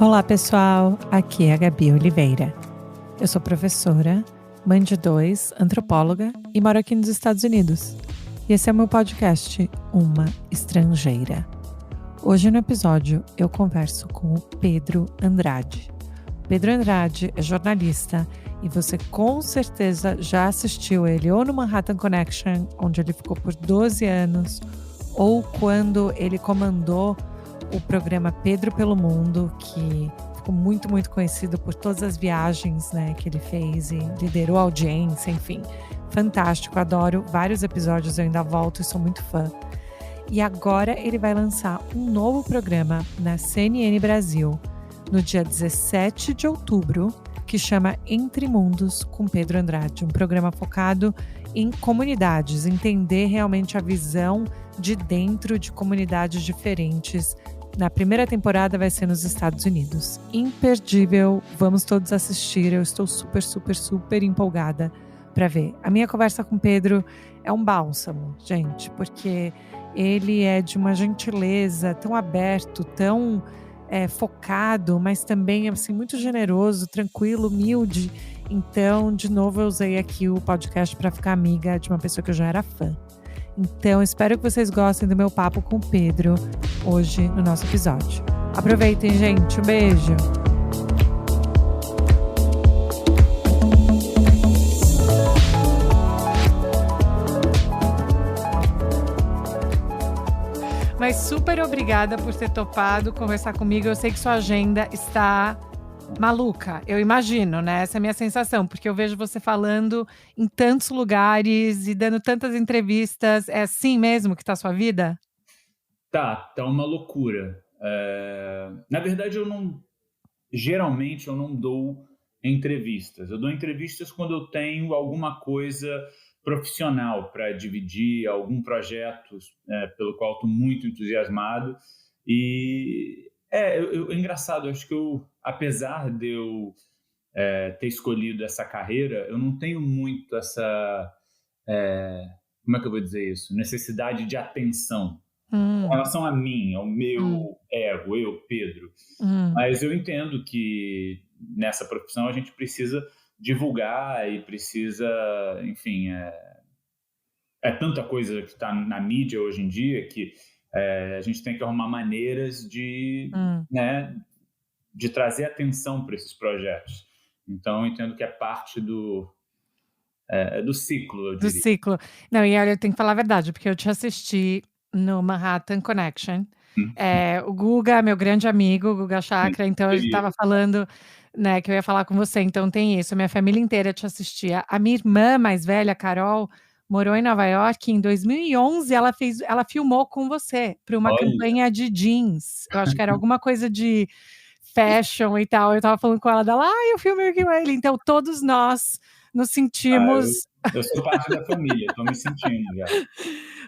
Olá pessoal, aqui é a Gabi Oliveira. Eu sou professora, mãe de 2, antropóloga e moro aqui nos Estados Unidos. E esse é o meu podcast, Uma Estrangeira. Hoje no episódio eu converso com o Pedro Andrade. Pedro Andrade é jornalista e você com certeza já assistiu ele ou no Manhattan Connection, onde ele ficou por 12 anos, ou quando ele comandou o programa Pedro pelo Mundo, que ficou muito conhecido por todas as viagens, né, que ele fez e liderou a audiência, enfim. Fantástico, adoro vários episódios, eu ainda volto e sou muito fã. E agora ele vai lançar um novo programa na CNN Brasil, no dia 17 de outubro, que chama Entre Mundos com Pedro Andrade, um programa focado em comunidades, entender realmente a visão de dentro de comunidades diferentes. Na primeira temporada vai ser nos Estados Unidos. Imperdível, vamos todos assistir, eu estou super empolgada para ver. A minha conversa com o Pedro é um bálsamo, gente, porque ele é de uma gentileza, tão aberto, tão focado, mas também assim, muito generoso, tranquilo, humilde. Então, de novo, eu usei aqui o podcast para ficar amiga de uma pessoa que eu já era fã. Então, espero que vocês gostem do meu papo com o Pedro hoje no nosso episódio. Aproveitem, gente. Um beijo. Mas super obrigada por ter topado conversar comigo. Eu sei que sua agenda está maluca, eu imagino, né? Essa é a minha sensação, porque eu vejo você falando em tantos lugares e dando tantas entrevistas. É assim mesmo que tá a sua vida? Tá uma loucura. Na verdade, geralmente eu não dou entrevistas. Eu dou entrevistas quando eu tenho alguma coisa profissional para dividir, algum projeto pelo qual estou muito entusiasmado. E é engraçado, acho que apesar de eu ter escolhido essa carreira, eu não tenho muito essa, como é que eu vou dizer isso? Necessidade de atenção com relação a mim, ao meu ego, eu, Pedro. Mas eu entendo que nessa profissão a gente precisa divulgar e precisa, enfim, é tanta coisa que está na mídia hoje em dia que a gente tem que arrumar maneiras né, de trazer atenção para esses projetos. Então, eu entendo que é parte do ciclo, eu Do diria. ciclo. Não, e olha, eu tenho que falar a verdade, porque eu te assisti no Manhattan Connection. O Guga, meu grande amigo, o Guga Chakra, então a gente estava falando, né, que eu ia falar com você, então tem isso, a minha família inteira te assistia. A minha irmã mais velha, Carol, morou em Nova York em 2011, ela filmou com você para uma Olha, campanha de jeans. Eu acho que era alguma coisa de fashion e tal. Eu estava falando com ela dela, eu filmei aqui com ele. Então todos nós nos sentimos. eu sou parte da família, estou me sentindo já.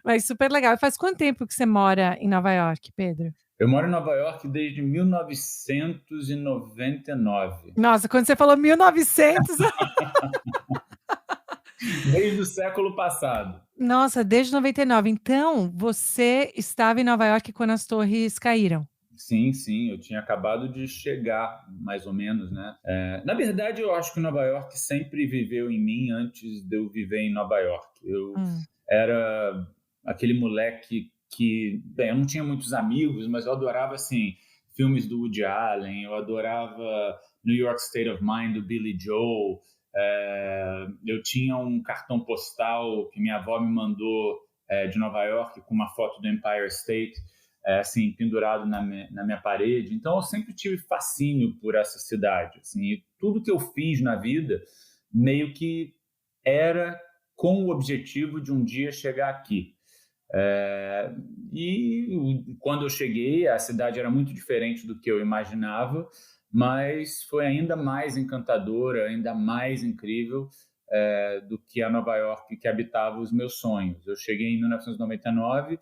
Mas super legal. E faz quanto tempo que você mora em Nova York, Pedro? Eu moro em Nova York desde 1999. Nossa, quando você falou 1900... Desde o século passado. Nossa, desde 99. Então, você estava em Nova York quando as torres caíram. Sim, eu tinha acabado de chegar, mais ou menos, né? Na verdade, eu acho que Nova York sempre viveu em mim antes de eu viver em Nova York. Eu era aquele moleque que, bem, eu não tinha muitos amigos, mas eu adorava, assim, filmes do Woody Allen, eu adorava New York State of Mind, do Billy Joel. Eu tinha um cartão postal que minha avó me mandou de Nova York com uma foto do Empire State, assim, pendurado na minha parede. Então, eu sempre tive fascínio por essa cidade. Assim, e tudo que eu fiz na vida meio que era com o objetivo de um dia chegar aqui. E quando eu cheguei, a cidade era muito diferente do que eu imaginava, mas foi ainda mais encantadora, ainda mais incrível do que a Nova York que habitava os meus sonhos. Eu cheguei em 1999,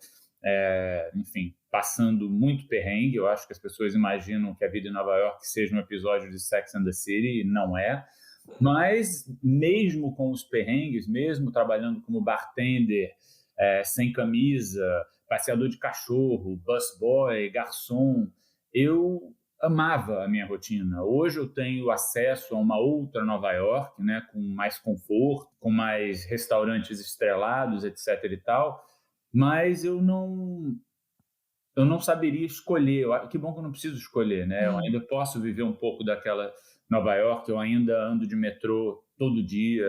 enfim, passando muito perrengue. Eu acho que as pessoas imaginam que a vida em Nova York seja um episódio de Sex and the City, e não é. Mas mesmo com os perrengues, mesmo trabalhando como bartender, sem camisa, passeador de cachorro, busboy, garçom, eu amava a minha rotina. Hoje eu tenho acesso a uma outra Nova York, né, com mais conforto, com mais restaurantes estrelados, etc. e tal, mas eu não saberia escolher. Que bom que eu não preciso escolher, né? Eu ainda posso viver um pouco daquela Nova York, eu ainda ando de metrô todo dia.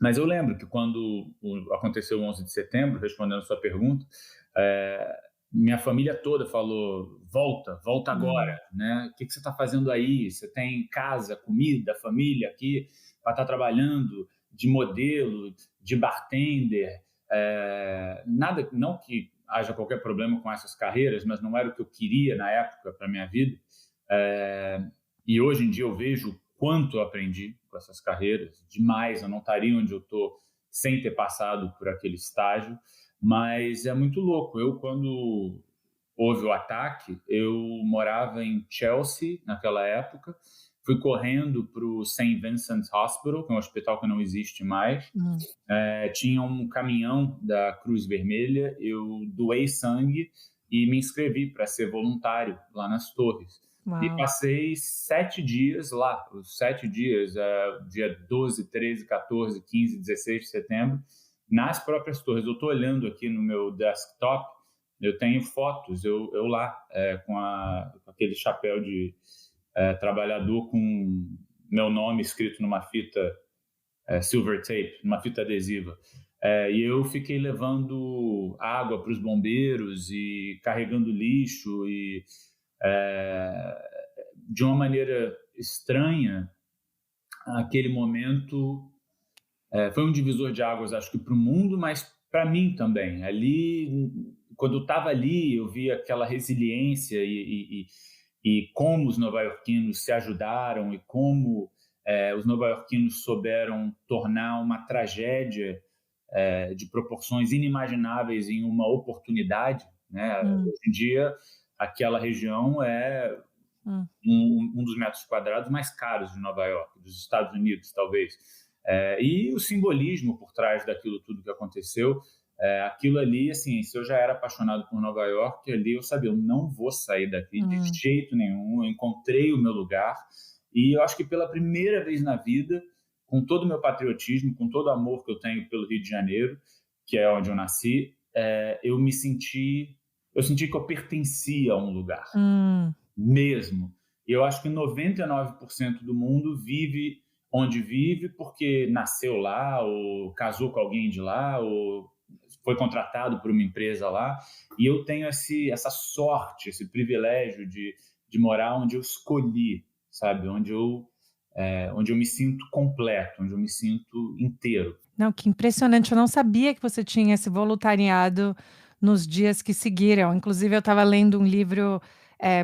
Mas eu lembro que quando aconteceu o 11 de setembro, respondendo a sua pergunta, minha família toda falou: volta agora, né? O que você está fazendo aí? Você tem casa, comida, família aqui para estar trabalhando de modelo, de bartender. Nada, não que haja qualquer problema com essas carreiras, mas não era o que eu queria na época para minha vida. E hoje em dia eu vejo o quanto eu aprendi com essas carreiras, demais. Eu não estaria onde eu estou sem ter passado por aquele estágio, mas é muito louco. Quando houve o ataque, eu morava em Chelsea naquela época, fui correndo para o St. Vincent's Hospital, que é um hospital que não existe mais. Tinha um caminhão da Cruz Vermelha, eu doei sangue e me inscrevi para ser voluntário lá nas Torres. E Uau. passei 7 dias lá, os 7 dias, dia 12, 13, 14, 15, 16 de setembro, nas próprias torres. Eu estou olhando aqui no meu desktop, eu tenho fotos, eu lá, com aquele chapéu de trabalhador com meu nome escrito numa fita silver tape, numa fita adesiva. E eu fiquei levando água para os bombeiros e carregando lixo e de uma maneira estranha, aquele momento foi um divisor de águas, acho que para o mundo, mas para mim também. Ali, quando eu estava ali, eu vi aquela resiliência e como os nova-iorquinos se ajudaram e como os nova-iorquinos souberam tornar uma tragédia de proporções inimagináveis em uma oportunidade, né? Hoje em dia, aquela região é um dos metros quadrados mais caros de Nova York, dos Estados Unidos, talvez. E o simbolismo por trás daquilo tudo que aconteceu, aquilo ali, assim, se eu já era apaixonado por Nova York, ali eu sabia, eu não vou sair daqui de jeito nenhum, eu encontrei o meu lugar, e eu acho que pela primeira vez na vida, com todo o meu patriotismo, com todo o amor que eu tenho pelo Rio de Janeiro, que é onde eu nasci, eu senti que eu pertencia a um lugar, mesmo. E eu acho que 99% do mundo vive onde vive porque nasceu lá, ou casou com alguém de lá, ou foi contratado por uma empresa lá. E eu tenho essa sorte, esse privilégio de morar onde eu escolhi, sabe? Onde eu me sinto completo, onde eu me sinto inteiro. Não, que impressionante, eu não sabia que você tinha esse voluntariado nos dias que seguiram. Inclusive eu estava lendo um livro,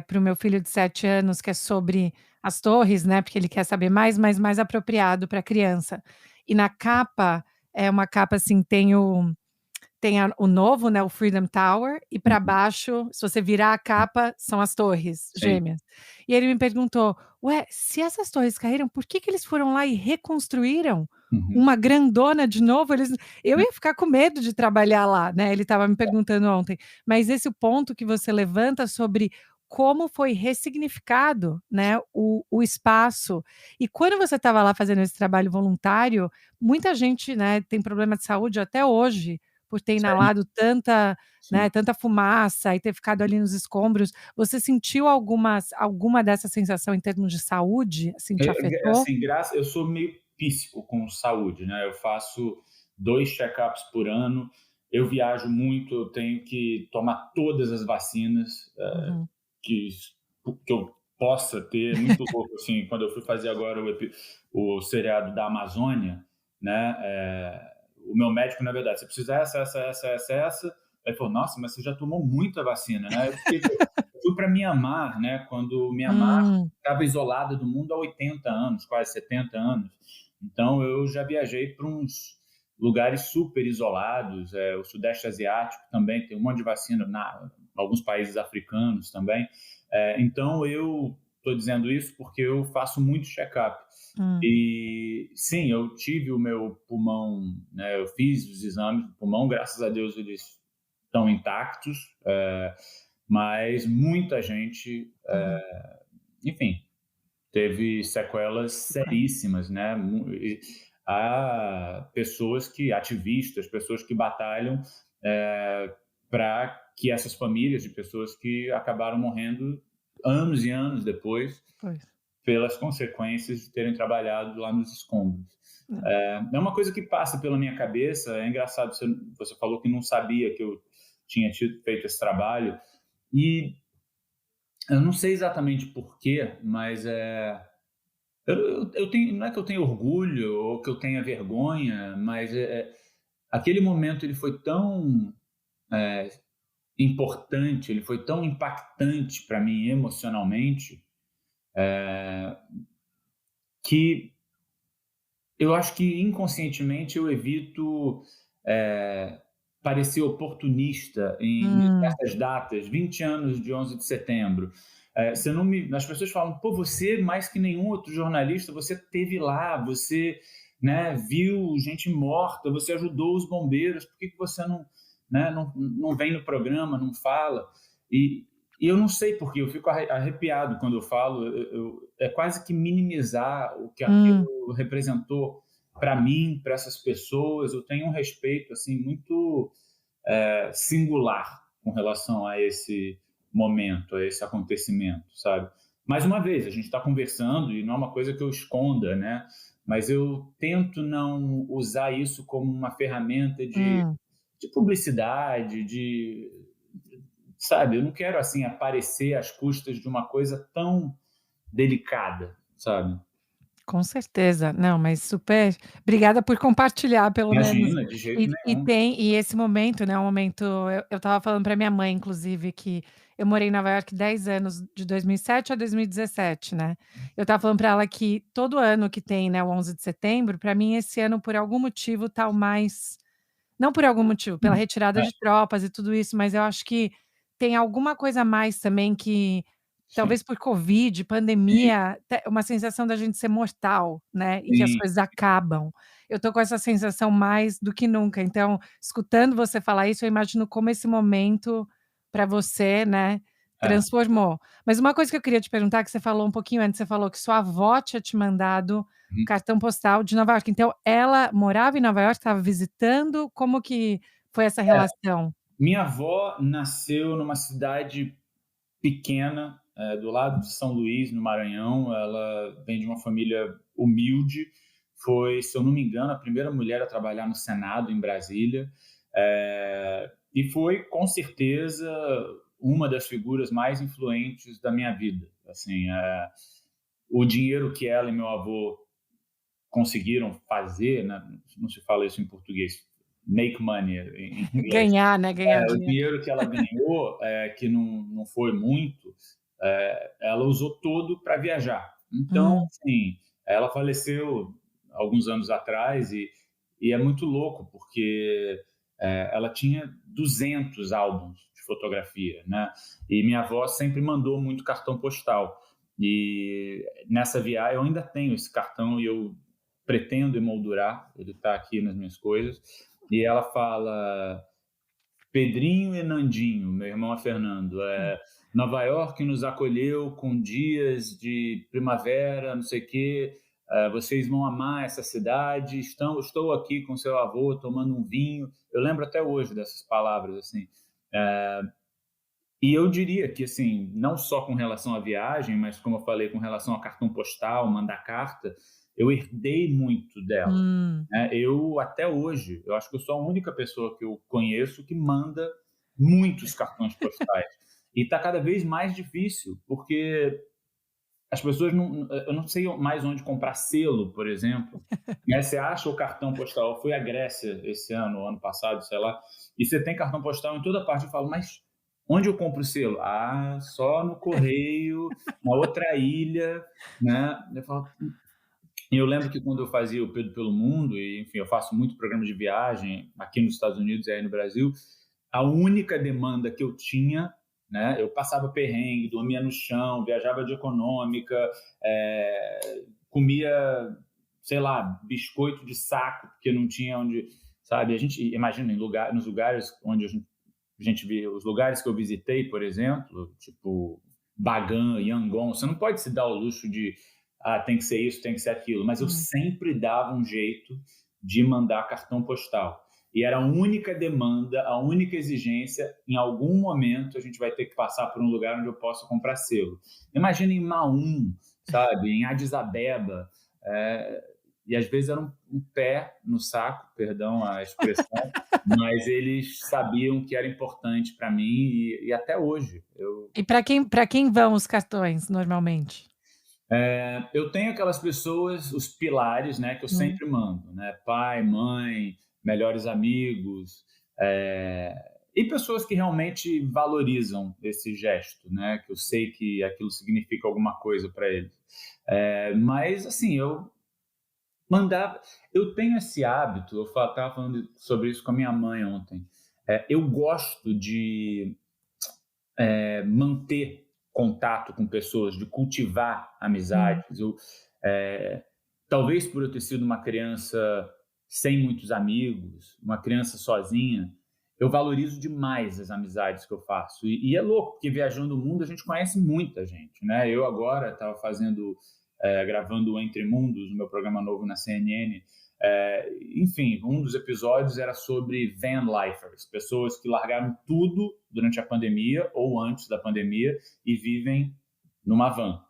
para o meu filho de 7 anos, que é sobre as torres, né, porque ele quer saber mais, mas mais apropriado para criança. E na capa, é uma capa assim, tem o novo, né, o Freedom Tower, e para baixo, se você virar a capa, são as torres Sim. gêmeas. E ele me perguntou: "Ué, se essas torres caíram, por que que eles foram lá e reconstruíram Uhum. uma grandona de novo?" Eu ia ficar com medo de trabalhar lá, né, ele estava me perguntando ontem. Mas esse ponto que você levanta sobre como foi ressignificado, né, o espaço. E quando você estava lá fazendo esse trabalho voluntário, muita gente, né, tem problema de saúde até hoje, por ter Sério? inalado tanta, Sim. né, tanta fumaça e ter ficado ali nos escombros. Você sentiu alguma dessa sensação em termos de saúde, assim, te afetou? Assim, eu sou meio píssico com saúde, né? Eu faço 2 check-ups por ano, eu viajo muito, eu tenho que tomar todas as vacinas Uhum. que, que eu possa ter. Muito louco, assim, quando eu fui fazer agora o seriado da Amazônia, né? O meu médico, na verdade, você precisa essa. Ele falou, nossa, mas você já tomou muita vacina, né? Eu fui para Mianmar, né? Quando Mianmar Hum. estava isolada do mundo há 80 anos, quase 70 anos. Então, eu já viajei para uns lugares super isolados, o Sudeste Asiático também tem um monte de vacina, alguns países africanos também. Então, eu estou dizendo isso porque eu faço muito check-up. Hum. E, sim, eu tive o meu pulmão, né, eu fiz os exames do pulmão, graças a Deus eles estão intactos, mas muita gente, Uhum. enfim, teve sequelas Claro. seríssimas, né? Há pessoas ativistas, pessoas que batalham para que essas famílias de pessoas que acabaram morrendo anos e anos depois Pois. pelas consequências de terem trabalhado lá nos escombros. Não. É uma coisa que passa pela minha cabeça. É engraçado, você falou que não sabia que eu tinha feito esse trabalho, e eu não sei exatamente por quê, mas eu tenho, não é que eu tenho orgulho ou que eu tenha vergonha, mas aquele momento ele foi tão importante, ele foi tão impactante para mim emocionalmente, que eu acho que inconscientemente eu evito é, parecer oportunista Hum, nessas datas, 20 anos de 11 de setembro. Você não me, as pessoas falam, pô, você, mais que nenhum outro jornalista, você esteve lá, você, né, viu gente morta, você ajudou os bombeiros, por que, que você não, né, não vem no programa, não fala? E, e eu não sei porque, eu fico arrepiado quando eu falo. É quase que minimizar o que hum, aquilo representou para mim, para essas pessoas. Eu tenho um respeito assim muito singular com relação a esse momento, a esse acontecimento, sabe? Mais uma vez, a gente está conversando e não é uma coisa que eu esconda, né? Mas eu tento não usar isso como uma ferramenta hum. de publicidade, sabe? Eu não quero assim aparecer às custas de uma coisa tão delicada, sabe? Com certeza. Não, mas super obrigada por compartilhar pelo menos. Imagina, de jeito nenhum. E esse momento, né, um momento eu estava falando para minha mãe inclusive que eu morei em Nova York 10 anos, de 2007 a 2017, né. Eu estava falando para ela que todo ano que tem, né, o 11 de setembro, para mim esse ano por algum motivo tá o mais não por algum motivo, pela retirada É, de tropas e tudo isso, mas eu acho que tem alguma coisa a mais também que, sim, talvez por Covid, sim, pandemia, uma sensação da gente ser mortal, né, e que as sim. coisas acabam. Eu tô com essa sensação mais do que nunca, então, escutando você falar isso, eu imagino como esse momento para você, né, É. transformou. Mas uma coisa que eu queria te perguntar, que você falou um pouquinho antes, você falou que sua avó tinha te mandado Uhum. cartão postal de Nova York. Então ela morava em Nova York, estava visitando, como que foi essa relação? Minha avó nasceu numa cidade pequena, do lado de São Luís, no Maranhão. Ela vem de uma família humilde. Foi, se eu não me engano, a primeira mulher a trabalhar no Senado em Brasília. E foi, com certeza, uma das figuras mais influentes da minha vida. Assim, o dinheiro que ela e meu avô conseguiram fazer, né? Não se fala isso em português, make money em inglês. Ganhar, né, ganhar O dinheiro. dinheiro que ela ganhou, que não foi muito, ela usou todo para viajar. Então, Hum, assim, ela faleceu alguns anos atrás, e é muito louco porque ela tinha 200 álbuns de fotografia, né? E minha avó sempre mandou muito cartão postal. E nessa viagem eu ainda tenho esse cartão e eu pretendo emoldurar. Ele está aqui nas minhas coisas. E ela fala: Pedrinho e Nandinho, meu irmão é Fernando. Nova York nos acolheu com dias de primavera, não sei o quê. Vocês vão amar essa cidade. Estou aqui com seu avô tomando um vinho. Eu lembro até hoje dessas palavras, assim. E eu diria que, assim, não só com relação à viagem, mas como eu falei, com relação a cartão postal, mandar carta, eu herdei muito dela, hum. né? Eu, até hoje, eu acho que eu sou a única pessoa que eu conheço que manda muitos cartões postais. E está cada vez mais difícil, porque as pessoas não... Eu não sei mais onde comprar selo, por exemplo. Né? Você acha o cartão postal... Eu fui à Grécia esse ano, ano passado, sei lá, e você tem cartão postal em toda parte. Eu falo, mas onde eu compro o selo? Ah, só no correio, na outra ilha, né? Eu falo, e eu lembro que quando eu fazia o Pedro pelo Mundo, e enfim, eu faço muito programa de viagem aqui nos Estados Unidos e aí no Brasil, a única demanda que eu tinha, né? Eu passava perrengue, dormia no chão, viajava de econômica, comia, sei lá, biscoito de saco, porque não tinha onde, sabe? A gente imagina nos lugares onde a gente a gente vê os lugares que eu visitei, por exemplo, tipo Bagan, Yangon, você não pode se dar o luxo de tem que ser isso, tem que ser aquilo, mas eu sempre dava um jeito de mandar cartão postal. E era a única demanda, a única exigência, em algum momento a gente vai ter que passar por um lugar onde eu possa comprar selo. Imagina em Maum, sabe, em Addis Abeba, e às vezes era um pé no saco, perdão a expressão, mas eles sabiam que era importante para mim e até hoje. E para quem vão os cartões normalmente? Eu tenho aquelas pessoas, os pilares, né, que eu Hum. sempre mando, né? Pai, mãe, melhores amigos, e pessoas que realmente valorizam esse gesto, né? Que eu sei que aquilo significa alguma coisa para eles. Mas assim, mandava. Eu tenho esse hábito. Eu estava falando sobre isso com a minha mãe ontem. Eu gosto de manter contato com pessoas, de cultivar Hum. amizades. Talvez por eu ter sido uma criança sem muitos amigos, uma criança sozinha, eu valorizo demais as amizades que eu faço. E é louco, porque viajando o mundo a gente conhece muita gente, né? Eu agora estava gravando o Entre Mundos, o meu programa novo na CNN. Enfim, um dos episódios era sobre van lifers, pessoas que largaram tudo durante a pandemia ou antes da pandemia e vivem numa van,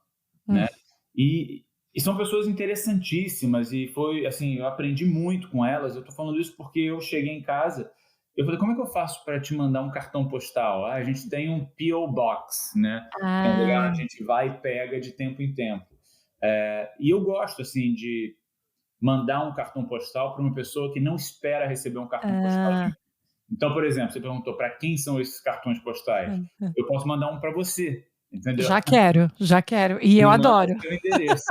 Hum. né? E são pessoas interessantíssimas e foi assim, eu aprendi muito com elas. Eu tô falando isso porque eu cheguei em casa, eu falei, como é que eu faço para te mandar um cartão postal? A gente tem um P.O. Box, né? É um lugar Ah. onde a gente vai e pega de tempo em tempo. E eu gosto assim de mandar um cartão postal para uma pessoa que não espera receber um cartão postal de Ah. mim. Então, por exemplo, você perguntou para quem são esses cartões postais? Hã. Eu posso mandar um para você, entendeu? Já quero, já quero. E eu Me manda adoro. o seu endereço.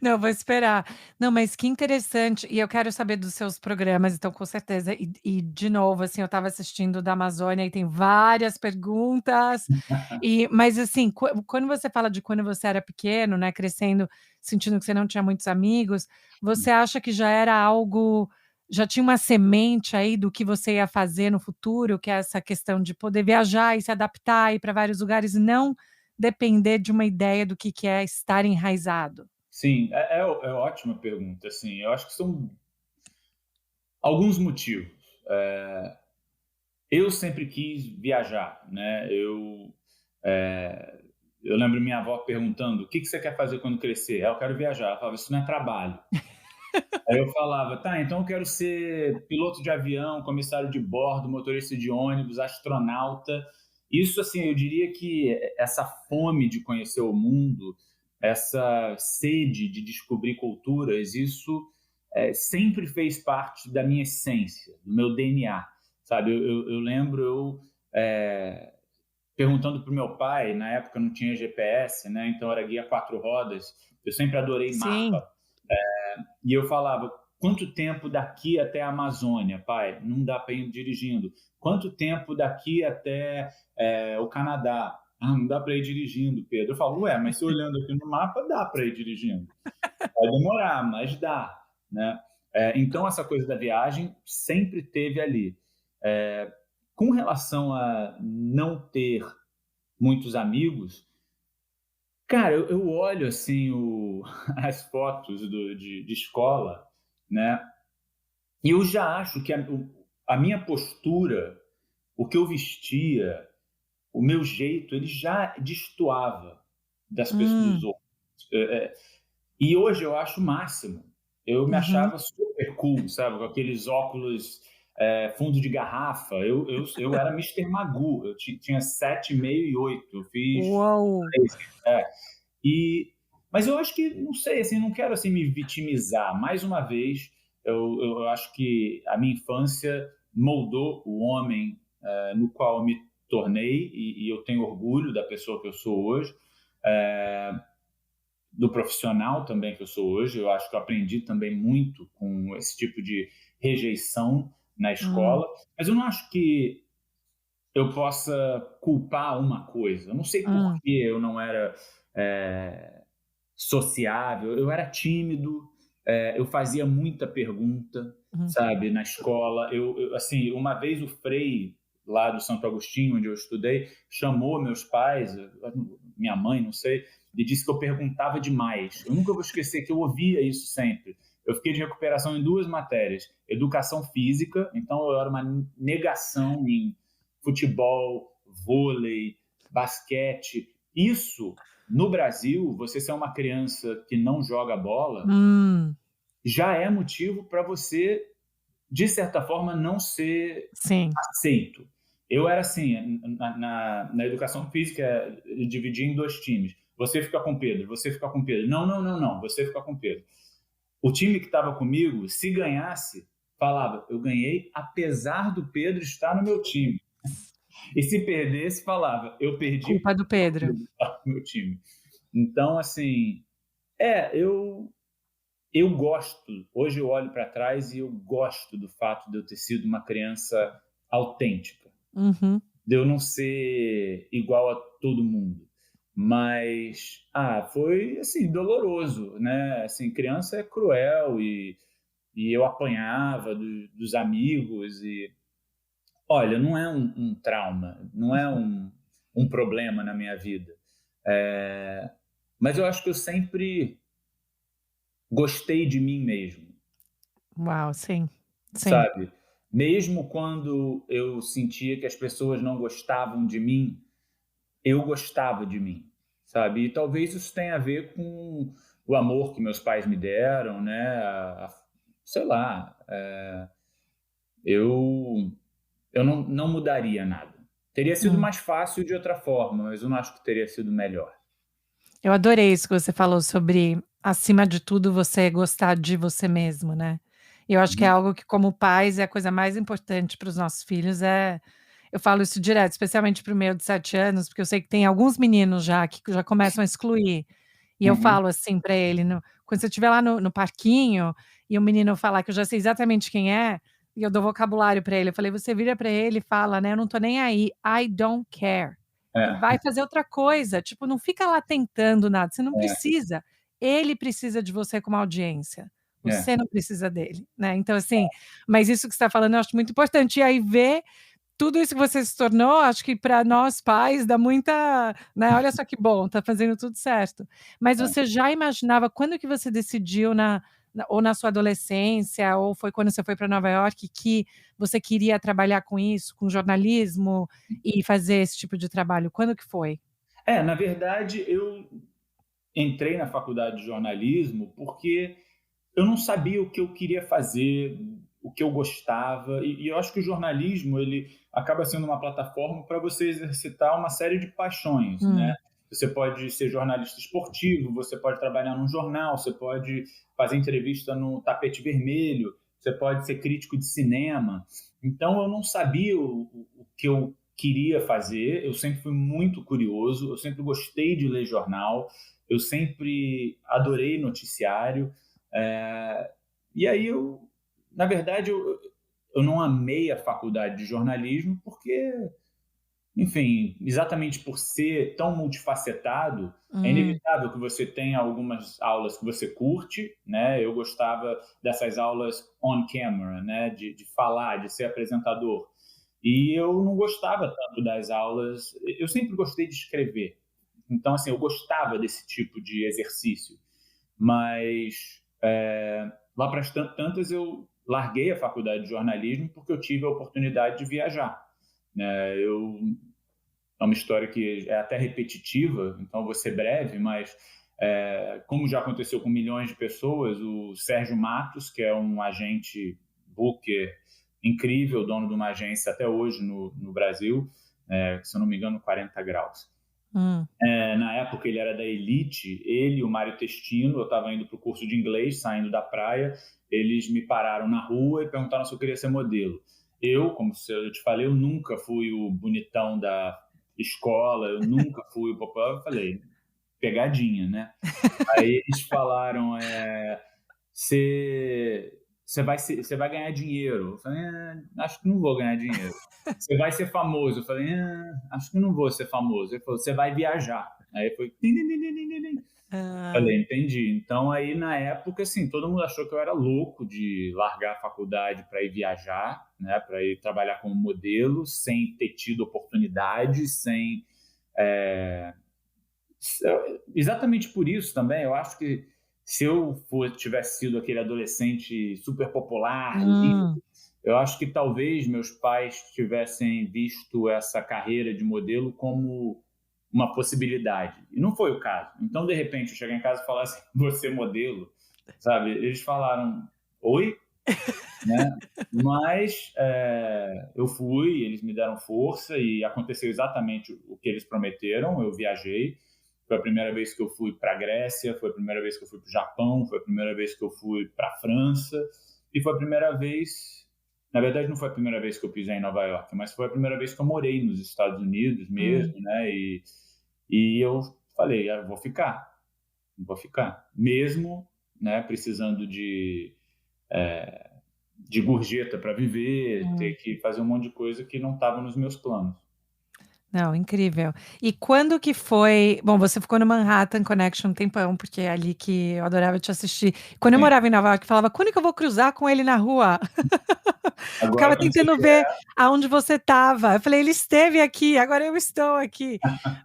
Não, vou esperar. Não, mas que interessante. E eu quero saber dos seus programas, então, com certeza. E de novo, assim, eu estava assistindo o da Amazônia e tem várias perguntas. Mas, assim, quando você fala de quando você era pequeno, né, crescendo, sentindo que você não tinha muitos amigos, você acha que já era algo, já tinha uma semente aí do que você ia fazer no futuro, que é essa questão de poder viajar e se adaptar, ir para vários lugares e não depender de uma ideia do que é estar enraizado? Sim, ótima pergunta. Assim, eu acho que são alguns motivos. Eu sempre quis viajar, né? Eu lembro minha avó perguntando: o que você quer fazer quando crescer? Eu quero viajar. Ela falava: isso não é trabalho. Aí eu falava, tá, então eu quero ser piloto de avião, comissário de bordo, motorista de ônibus, astronauta. Isso, assim, eu diria que essa fome de conhecer o mundo, essa sede de descobrir culturas, isso sempre fez parte da minha essência, do meu DNA, sabe? Eu lembro perguntando para o meu pai, na época não tinha GPS, né? Então era guia quatro rodas. Eu sempre adorei Sim. mapa. E eu falava, quanto tempo daqui até a Amazônia, pai? Não dá para ir dirigindo. Quanto tempo daqui até o Canadá? Não dá para ir dirigindo, Pedro. Eu falo, mas se olhando aqui no mapa, dá para ir dirigindo. Vai demorar, mas dá, né? Então, essa coisa da viagem sempre teve ali. Com relação a não ter muitos amigos, cara, eu olho assim as fotos de escola, né? E eu já acho que a minha postura, o que eu vestia, o meu jeito, ele já destoava das pessoas dos Hum. outros. E hoje eu acho o máximo. Eu me Uhum. achava super cool, sabe? Com aqueles óculos fundo de garrafa. Eu era Mister Magoo. Eu tinha 7,5 e 8. Eu fiz Uou! 3. E, mas eu acho que, não sei, assim, não quero assim, me vitimizar. Mais uma vez, eu acho que a minha infância moldou o homem no qual eu me tornei e eu tenho orgulho da pessoa que eu sou hoje, do profissional também que eu sou hoje. Eu acho que eu aprendi também muito com esse tipo de rejeição na Hum. escola, mas eu não acho que eu possa culpar uma coisa. Eu não sei por Hum. que eu não era sociável, eu era tímido, eu fazia muita pergunta, Uhum. sabe, na escola. Assim, uma vez o Frei, lá do Santo Agostinho, onde eu estudei, chamou meus pais, minha mãe, não sei, e disse que eu perguntava demais. Eu nunca vou esquecer que eu ouvia isso sempre. Eu fiquei de recuperação em 2 matérias. Educação física, então eu era uma negação em futebol, vôlei, basquete. Isso, no Brasil, você ser uma criança que não joga bola, já é motivo para você, de certa forma, não ser Sim. aceito. Eu era assim, na educação física, eu dividi em 2 times. Você fica com Pedro, você fica com Pedro. Não, não, não, não, você fica com Pedro. O time que estava comigo, se ganhasse, falava, eu ganhei apesar do Pedro estar no meu time. E se perdesse, falava, eu perdi Culpa do Pedro. no meu time. Então, assim, eu gosto, hoje eu olho para trás e eu gosto do fato de eu ter sido uma criança autêntica, de eu não ser igual a todo mundo. Mas, foi, assim, doloroso, né? Assim, criança é cruel e eu apanhava dos amigos e, olha, não é um trauma, não é um problema na minha vida. Mas eu acho que eu sempre gostei de mim mesmo, Uau, sim. Sim. sabe? Mesmo quando eu sentia que as pessoas não gostavam de mim, eu gostava de mim, sabe? E talvez isso tenha a ver com o amor que meus pais me deram, né? Sei lá, eu não mudaria nada. Teria sido mais fácil de outra forma, mas eu não acho que teria sido melhor. Eu adorei isso que você falou sobre, acima de tudo, você gostar de você mesmo, né. E eu acho que é algo que, como pais, é a coisa mais importante para os nossos filhos, eu falo isso direto, especialmente para o meu de 7 anos, porque eu sei que tem alguns meninos já que já começam a excluir. E eu Uhum. falo assim para ele, quando você estiver lá no parquinho, e o menino falar que eu já sei exatamente quem é, e eu dou vocabulário para ele, eu falei: "Você vira para ele e fala, né, 'Eu não tô nem aí, I don't care'". E É, vai fazer outra coisa, tipo, não fica lá tentando nada, você não é, precisa. Ele precisa de você como audiência, é. você não precisa dele, né. Então assim, mas isso que você tá falando eu acho muito importante, e aí ver tudo isso que você se tornou, acho que para nós pais dá muita, né, olha só que bom, tá fazendo tudo certo. Mas É. você já imaginava, quando que você decidiu ou na sua adolescência, ou foi quando você foi para Nova York, que você queria trabalhar com isso, com jornalismo e fazer esse tipo de trabalho? Quando que foi? Na verdade, eu entrei na faculdade de jornalismo porque eu não sabia o que eu queria fazer, o que eu gostava, e eu acho que o jornalismo ele acaba sendo uma plataforma para você exercitar uma série de paixões, né? Hum, Você pode ser jornalista esportivo, você pode trabalhar num jornal, você pode fazer entrevista no tapete vermelho, você pode ser crítico de cinema. Então eu não sabia o que eu queria fazer, eu sempre fui muito curioso, eu sempre gostei de ler jornal, eu sempre adorei noticiário. É, e aí na verdade, eu não amei a faculdade de jornalismo porque, enfim, exatamente por ser tão multifacetado, é hum, inevitável que você tenha algumas aulas que você curte, né? Eu gostava dessas aulas on camera, né? De falar, de ser apresentador. E eu não gostava tanto das aulas. Eu sempre gostei de escrever. Então, assim, eu gostava desse tipo de exercício. Mas lá para as tantas eu larguei a faculdade de jornalismo porque eu tive a oportunidade de viajar, né? É uma história que é até repetitiva, então vou ser breve, mas como já aconteceu com milhões de pessoas, o Sérgio Matos, que é um agente booker incrível, dono de uma agência até hoje no Brasil, se eu não me engano, 40 graus. hum. Na época ele era da Elite, ele e o Mário Testino, eu estava indo para o curso de inglês, saindo da praia, eles me pararam na rua e perguntaram se eu queria ser modelo. Eu, como eu te falei, eu nunca fui o bonitão da escola, eu nunca fui o popular, eu falei, pegadinha, né? Aí eles falaram, você vai ganhar dinheiro. Eu falei, acho que não vou ganhar dinheiro. Você vai ser famoso. Eu falei, acho que não vou ser famoso. Ele falou, você vai viajar. Aí foi... tim, tim, tim, tim, tim, tim. Ah, Falei, entendi. Então, aí, na época, assim, todo mundo achou que eu era louco de largar a faculdade para ir viajar, né, para ir trabalhar como modelo, sem ter tido oportunidade, sem... é, Exatamente por isso também, eu acho que se eu tivesse sido aquele adolescente super popular, lindo, hum, eu acho que talvez meus pais tivessem visto essa carreira de modelo como uma possibilidade. E não foi o caso. Então, de repente, eu chegar em casa e falar assim, você modelo, sabe? Eles falaram, oi? Né? Mas eu fui, eles me deram força e aconteceu exatamente o que eles prometeram. Eu viajei. Foi a primeira vez que eu fui para a Grécia, foi a primeira vez que eu fui para o Japão, foi a primeira vez que eu fui para a França e foi a primeira vez. Na verdade, não foi a primeira vez que eu pisei em Nova York, mas foi a primeira vez que eu morei nos Estados Unidos hum. mesmo, né? E eu falei, vou ficar, mesmo, né? Precisando de gorjeta para viver, ter Hum. que fazer um monte de coisa que não estava nos meus planos. Não, incrível. E quando que foi bom, você ficou no Manhattan Connection um tempão, porque é ali que eu adorava te assistir. Quando eu Sim. morava em Nova York, eu falava: "Quando que eu vou cruzar com ele na rua?" Agora, Ficava quando você tentando ver vier, aonde você estava. Eu falei: "Ele esteve aqui, agora eu estou aqui".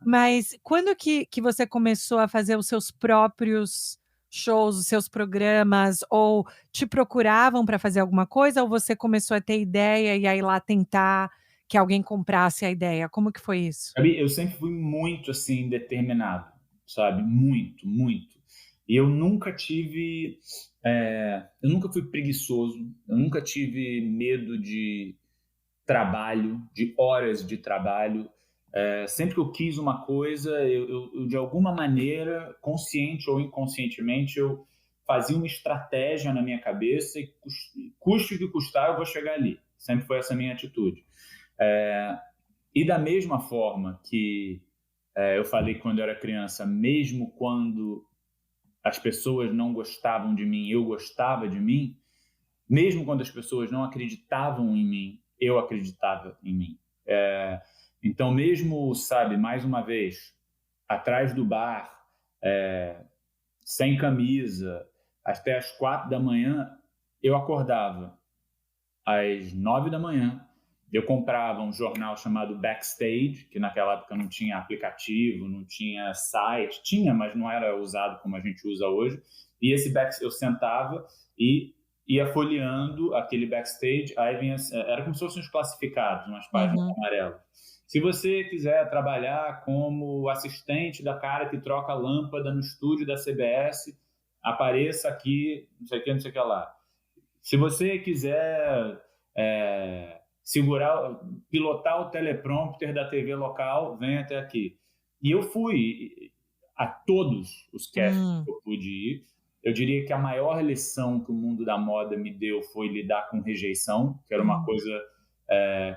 Mas quando que você começou a fazer os seus próprios shows, os seus programas, ou te procuravam para fazer alguma coisa, ou você começou a ter ideia e aí lá tentar que alguém comprasse a ideia? Como que foi isso? sabe, eu sempre fui muito assim determinado, sabe? Muito, muito. E eu nunca fui preguiçoso, eu nunca tive medo de trabalho, de horas de trabalho. Sempre que eu quis uma coisa, eu, de alguma maneira, consciente ou inconscientemente, eu fazia uma estratégia na minha cabeça e custe o que custar, eu vou chegar ali. Sempre foi essa a minha atitude. É, e da mesma forma que eu falei quando eu era criança, mesmo quando as pessoas não gostavam de mim, eu gostava de mim, mesmo quando as pessoas não acreditavam em mim, eu acreditava em mim. Então, mesmo, sabe, mais uma vez, atrás do bar, sem camisa, até às 4 da manhã, eu acordava às 9 da manhã. Eu comprava um jornal chamado Backstage, que naquela época não tinha aplicativo, não tinha site, tinha, mas não era usado como a gente usa hoje. E esse eu sentava e ia folheando aquele Backstage, aí vinha, era como se fossem os classificados, umas páginas Uhum. amarelas. Se você quiser trabalhar como assistente da cara que troca lâmpada no estúdio da CBS, apareça aqui, não sei o que, não sei o que lá. Se você quiser pilotar o teleprompter da TV local, vem até aqui. E eu fui a todos os castings Hum, que eu pude ir. Eu diria que a maior lição que o mundo da moda me deu foi lidar com rejeição, que era uma hum. coisa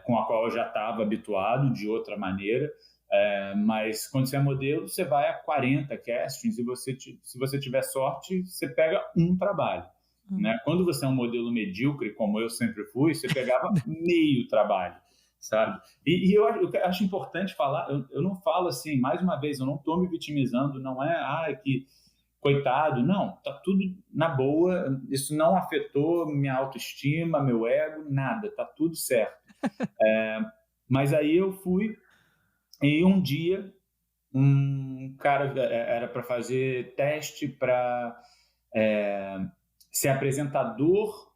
com a qual eu já estava habituado de outra maneira. Mas quando você é modelo, você vai a 40 castings e se você tiver sorte, você pega um trabalho. Hum. Né? Quando você é um modelo medíocre, como eu sempre fui, você pegava meio trabalho, sabe? Eu acho importante falar, eu não falo assim, mais uma vez, eu não estou me vitimizando, não é, que coitado, não, tá tudo na boa, isso não afetou minha autoestima, meu ego, nada, tá tudo certo. Mas aí eu fui e um dia um cara era para fazer teste para ser apresentador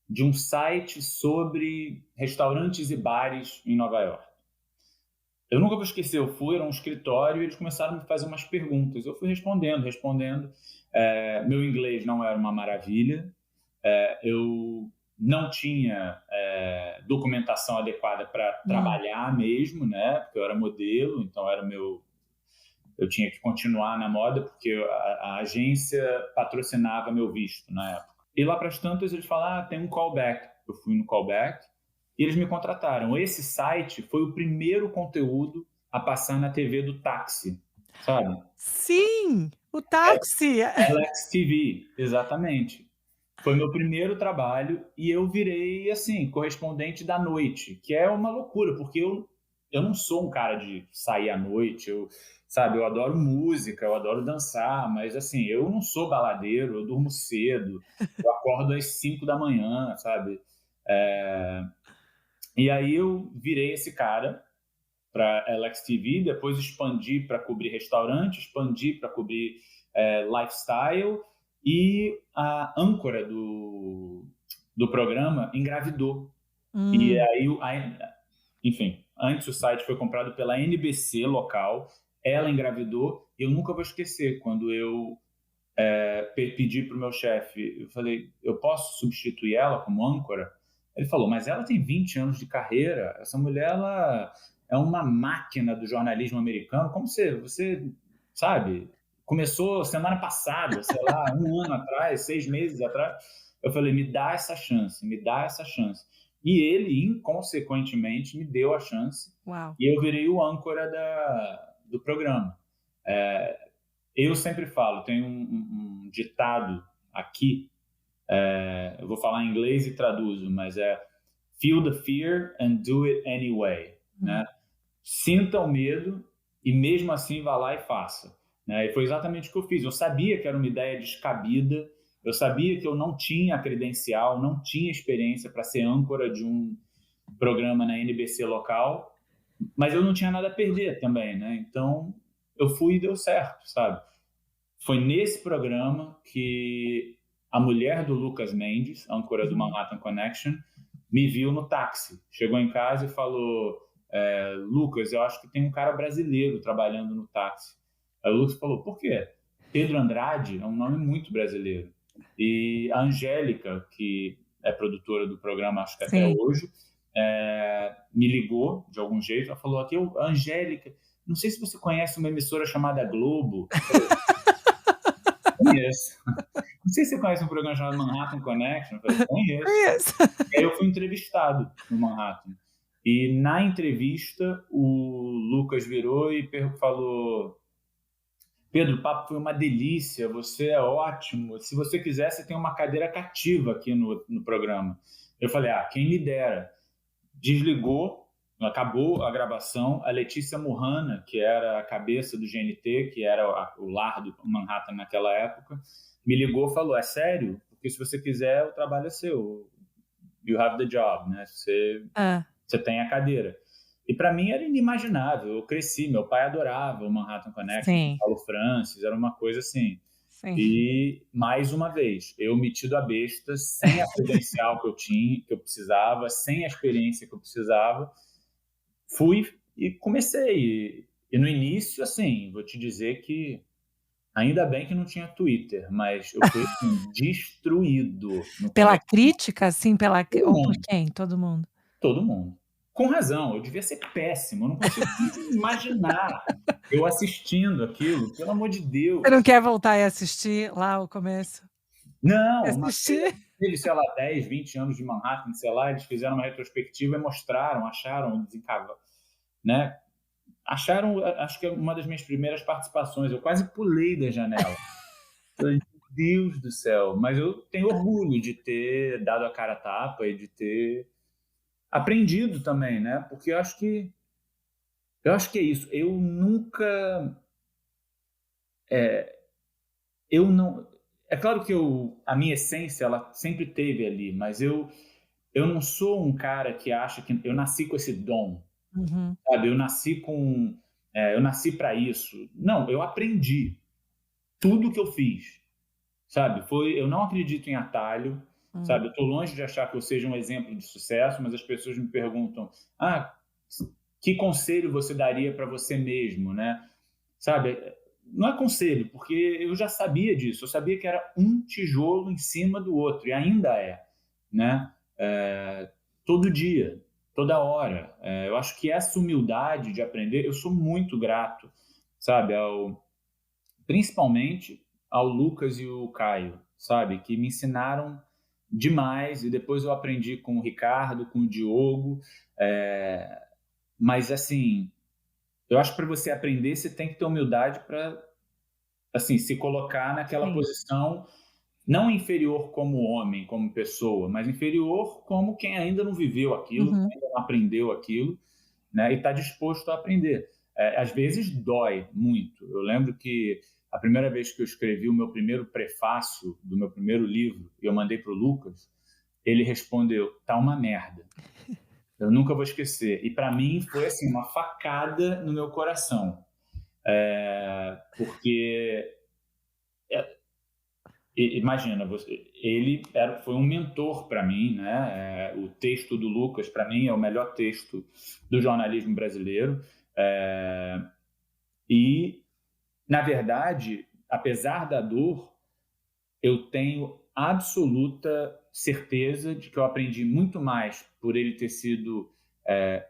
de um site sobre restaurantes e bares em Nova York. Eu nunca vou esquecer, eu fui, era um escritório e eles começaram a me fazer umas perguntas. Eu fui respondendo. Meu inglês não era uma maravilha, eu não tinha documentação adequada para Hum. trabalhar mesmo, né? Porque eu era modelo, então eu tinha que continuar na moda porque a agência patrocinava meu visto na época. E lá para as tantas eles falaram, tem um callback. Eu fui no callback e eles me contrataram. Esse site foi o primeiro conteúdo a passar na TV do táxi, sabe? Sim, o táxi. Alex TV, exatamente. Foi meu primeiro trabalho e eu virei, assim, correspondente da noite, que é uma loucura, porque eu não sou um cara de sair à noite, sabe? Eu adoro música, eu adoro dançar, mas assim, eu não sou baladeiro, eu durmo cedo, eu acordo às 5 da manhã, sabe? É, E aí eu virei esse cara para LXTV, depois expandi para cobrir restaurante, expandi para cobrir lifestyle, e a âncora do programa engravidou. E Hum, aí, enfim, antes o site foi comprado pela NBC local, ela engravidou. Eu nunca vou esquecer quando eu pedi para o meu chefe, eu falei, eu posso substituir ela como âncora? Ele falou, mas ela tem 20 anos de carreira, essa mulher ela é uma máquina do jornalismo americano, como você sabe, começou semana passada, sei lá, um ano atrás, 6 meses atrás. Eu falei, me dá essa chance, me dá essa chance. E ele, inconsequentemente, me deu a chance, uau. e eu virei o âncora do programa. Eu sempre falo, tem um ditado aqui, eu vou falar em inglês e traduzo, mas é feel the fear and do it anyway, Hum. né? Sinta o medo e mesmo assim vá lá e faça, né? E foi exatamente o que eu fiz. Eu sabia que era uma ideia descabida, eu sabia que eu não tinha credencial, não tinha experiência para ser âncora de um programa na NBC local, mas eu não tinha nada a perder também, né? Então eu fui e deu certo, sabe? Foi nesse programa que a mulher do Lucas Mendes, âncora do Uhum. Manhattan Connection, me viu no táxi. Chegou em casa e falou: Lucas, eu acho que tem um cara brasileiro trabalhando no táxi. Aí o Lucas falou: por quê? Pedro Andrade é um nome muito brasileiro. E a Angélica, que é produtora do programa, acho que até Sim. hoje, me ligou de algum jeito. Ela falou: aqui é a Angélica. Não sei se você conhece uma emissora chamada Globo. Eu falei, conheço. Não sei se você conhece um programa chamado Manhattan Connection. Eu falei, conheço. Conheço. E aí eu fui entrevistado no Manhattan. E na entrevista, o Lucas virou e falou: Pedro, o papo foi uma delícia, você é ótimo. Se você quiser, você tem uma cadeira cativa aqui no programa. Eu falei: quem me dera. Desligou, acabou a gravação. A Letícia Murrana, que era a cabeça do GNT, que era o lar do Manhattan naquela época, me ligou e falou: é sério? Porque se você quiser, o trabalho é seu. You have the job, né? Ah, Você tem a cadeira. E para mim era inimaginável. Eu cresci, meu pai adorava o Manhattan Connection com o sim, Paulo Francis, era uma coisa assim. sim. E, mais uma vez, eu metido a besta, sem a credencial que eu tinha, que eu precisava, sem a experiência que eu precisava, fui e comecei. E no início, assim, vou te dizer que ainda bem que não tinha Twitter, mas eu fui assim, destruído no Pela começo. crítica, assim, Todo ou por mundo, quem? Todo mundo? todo mundo. Com razão, eu devia ser péssimo, eu não consigo nem imaginar eu assistindo aquilo, pelo amor de Você não Deus. quer voltar e assistir lá o começo? Não, uma Assistir? teve, sei lá, 10, 20 anos de Manhattan, sei lá, eles fizeram uma retrospectiva e mostraram, acharam, né? Acharam, acho que é uma das minhas primeiras participações, eu quase pulei da janela. Falei, meu Deus do céu, mas eu tenho orgulho de ter dado a cara a tapa e de ter aprendido também, né? Porque eu acho que é isso. Eu não, é claro que a minha essência ela sempre teve ali, mas eu não sou um cara que acha que eu nasci com esse dom, Uhum. sabe? Eu nasci para isso. Não, eu aprendi tudo que eu fiz, sabe? Eu não acredito em atalho, Hum. sabe? Eu estou longe de achar que eu seja um exemplo de sucesso, mas as pessoas me perguntam: que conselho você daria para você mesmo, né? Sabe? Não é conselho, porque eu já sabia disso. Eu sabia que era um tijolo em cima do outro, e ainda é, né? Todo dia, toda hora. Eu acho que essa humildade de aprender, eu sou muito grato, sabe? Principalmente ao Lucas e o Caio, sabe? Que me ensinaram demais, e depois eu aprendi com o Ricardo, com o Diogo. Mas, assim, eu acho que para você aprender, você tem que ter humildade para assim, se colocar naquela Sim. posição não inferior como homem, como pessoa, mas inferior como quem ainda não viveu aquilo, quem Uhum. ainda não aprendeu aquilo, né? E está disposto a aprender. Às vezes dói muito. Eu lembro que a primeira vez que eu escrevi o meu primeiro prefácio do meu primeiro livro, e eu mandei para o Lucas, ele respondeu, tá uma merda. Eu nunca vou esquecer. E para mim foi assim, uma facada no meu coração. Porque, imagina, ele foi um mentor para mim, né? O texto do Lucas, para mim, é o melhor texto do jornalismo brasileiro. E, na verdade, apesar da dor, eu tenho absoluta certeza de que eu aprendi muito mais por ele ter sido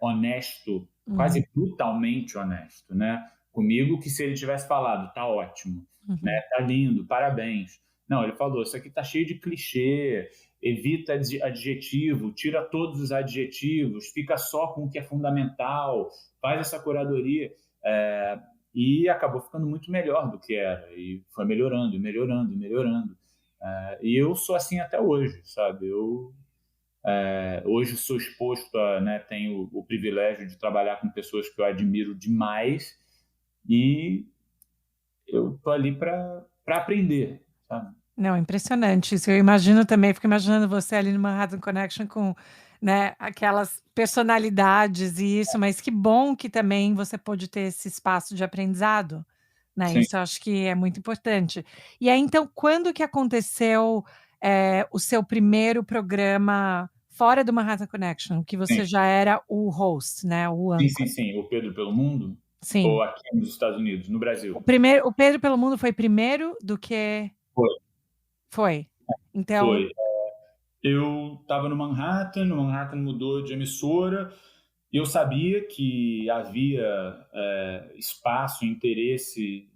honesto, quase brutalmente honesto, né, comigo, que se ele tivesse falado, tá ótimo, né, tá lindo, parabéns. Não, ele falou, isso aqui tá cheio de clichê, evita adjetivo, tira todos os adjetivos, fica só com o que é fundamental, faz essa curadoria. E acabou ficando muito melhor do que era, e foi melhorando, melhorando, melhorando. E eu sou assim até hoje, sabe? Eu hoje sou exposto a, né, tenho o privilégio de trabalhar com pessoas que eu admiro demais e eu tô ali para aprender, sabe? Não, impressionante isso. Eu imagino também, fico imaginando você ali no Manhattan Connection com, né, aquelas personalidades e isso, mas que bom que também você pôde ter esse espaço de aprendizado, né? Sim, Isso eu acho que é muito importante. E aí, então, quando que aconteceu o seu primeiro programa fora do Manhattan Connection, que você sim, já era o host, né? O sim, sim, âncora. sim. O Pedro pelo Mundo ou Sim. aqui nos Estados Unidos, no O Brasil? primeiro, o Pedro pelo Mundo foi primeiro do que Foi, foi. Então, foi. Eu estava no Manhattan mudou de emissora. E eu sabia que havia espaço, interesse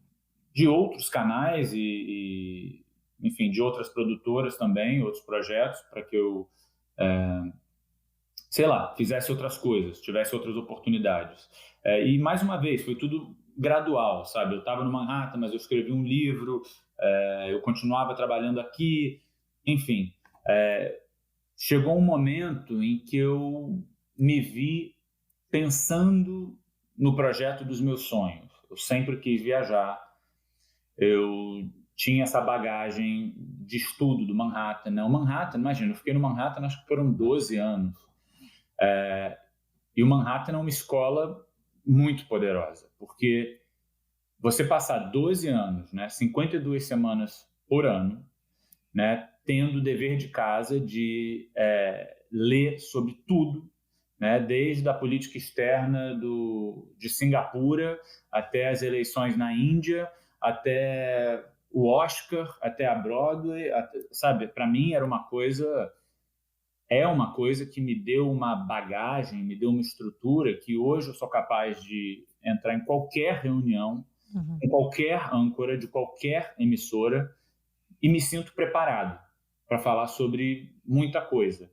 de outros canais enfim, de outras produtoras também, outros projetos, para que eu, sei lá, fizesse outras coisas, tivesse outras oportunidades. E, mais uma vez, foi tudo gradual, sabe? Eu estava no Manhattan, mas eu escrevi um livro, eu continuava trabalhando aqui, enfim. Chegou um momento em que eu me vi pensando no projeto dos meus sonhos. Eu sempre quis viajar, eu tinha essa bagagem de estudo do Manhattan. Né? O Manhattan, imagina, eu fiquei no Manhattan acho que foram 12 anos. E o Manhattan é uma escola muito poderosa, porque você passar 12 anos, né, 52 semanas por ano, né, tendo o dever de casa de ler sobre tudo, né, desde a política externa de Singapura até as eleições na Índia, até o Oscar, até a Broadway, sabe? Para mim é uma coisa que me deu uma bagagem, me deu uma estrutura que hoje eu sou capaz de entrar em qualquer reunião, com qualquer âncora de qualquer emissora e me sinto preparado para falar sobre muita coisa.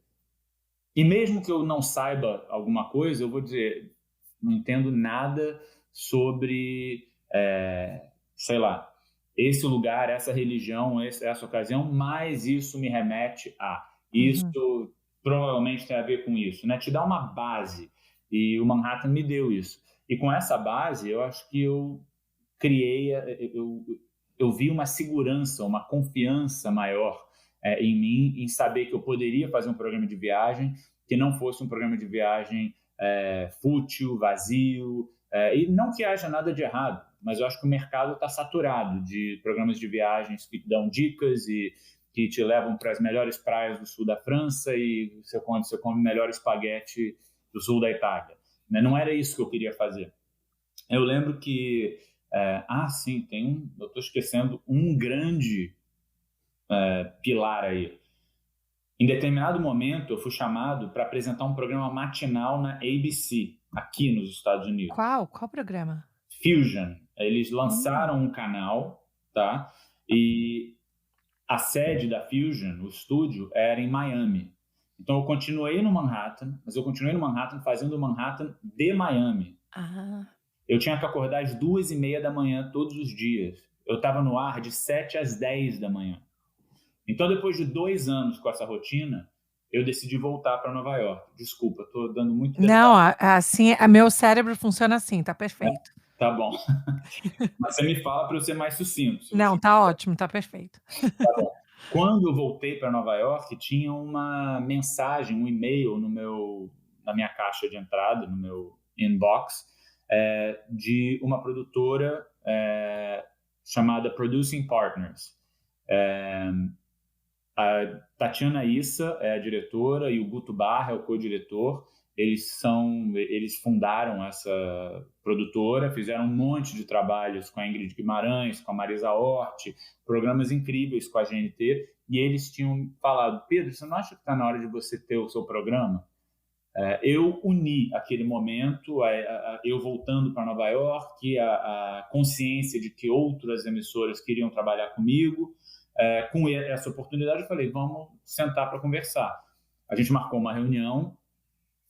E mesmo que eu não saiba alguma coisa, eu vou dizer, não entendo nada sobre, sei lá, esse lugar, essa religião, essa ocasião, mas isso me remete a. Isso provavelmente tem a ver com isso, né? Te dá uma base. E o Manhattan me deu isso. E com essa base, eu acho que eu criei, eu vi uma segurança, uma confiança maior em mim, em saber que eu poderia fazer um programa de viagem que não fosse um programa de viagem fútil, vazio, e não que haja nada de errado, mas eu acho que o mercado está saturado de programas de viagens que dão dicas e que te levam para as melhores praias do sul da França e você come o melhor espaguete do sul da Itália. Né? Não era isso que eu queria fazer. Eu lembro que sim, eu estou esquecendo um grande pilar aí. Em determinado momento, eu fui chamado para apresentar um programa matinal na ABC, aqui nos Estados Unidos. Qual programa? Fusion. Eles lançaram um canal, tá? E a sede da Fusion, o estúdio, era em Miami. Então, eu continuei no Manhattan, mas eu continuei no Manhattan fazendo o Manhattan de Miami. Eu tinha que acordar às 2:30 da manhã todos os dias. Eu estava no ar de 7 às 10 da manhã. Então, depois de 2 anos com essa rotina, eu decidi voltar para Nova York. Desculpa, estou dando muito detalhe. Não, assim, meu cérebro funciona assim, tá perfeito. Tá bom. Mas você me fala para eu ser mais sucinto. Se Não, você... tá ótimo, tá perfeito. Tá bom. Quando eu voltei para Nova York, tinha uma mensagem, um e-mail na minha caixa de entrada, no meu inbox, de uma produtora chamada Producing Partners. A Tatiana Issa é a diretora e o Guto Barra é o co-diretor. Eles fundaram essa produtora, fizeram um monte de trabalhos com a Ingrid Guimarães, com a Marisa Hort, programas incríveis com a GNT, e eles tinham falado: Pedro, você não acha que está na hora de você ter o seu programa? Eu uni aquele momento, eu voltando para Nova York, a consciência de que outras emissoras queriam trabalhar comigo. Com essa oportunidade, eu falei: vamos sentar para conversar. A gente marcou uma reunião,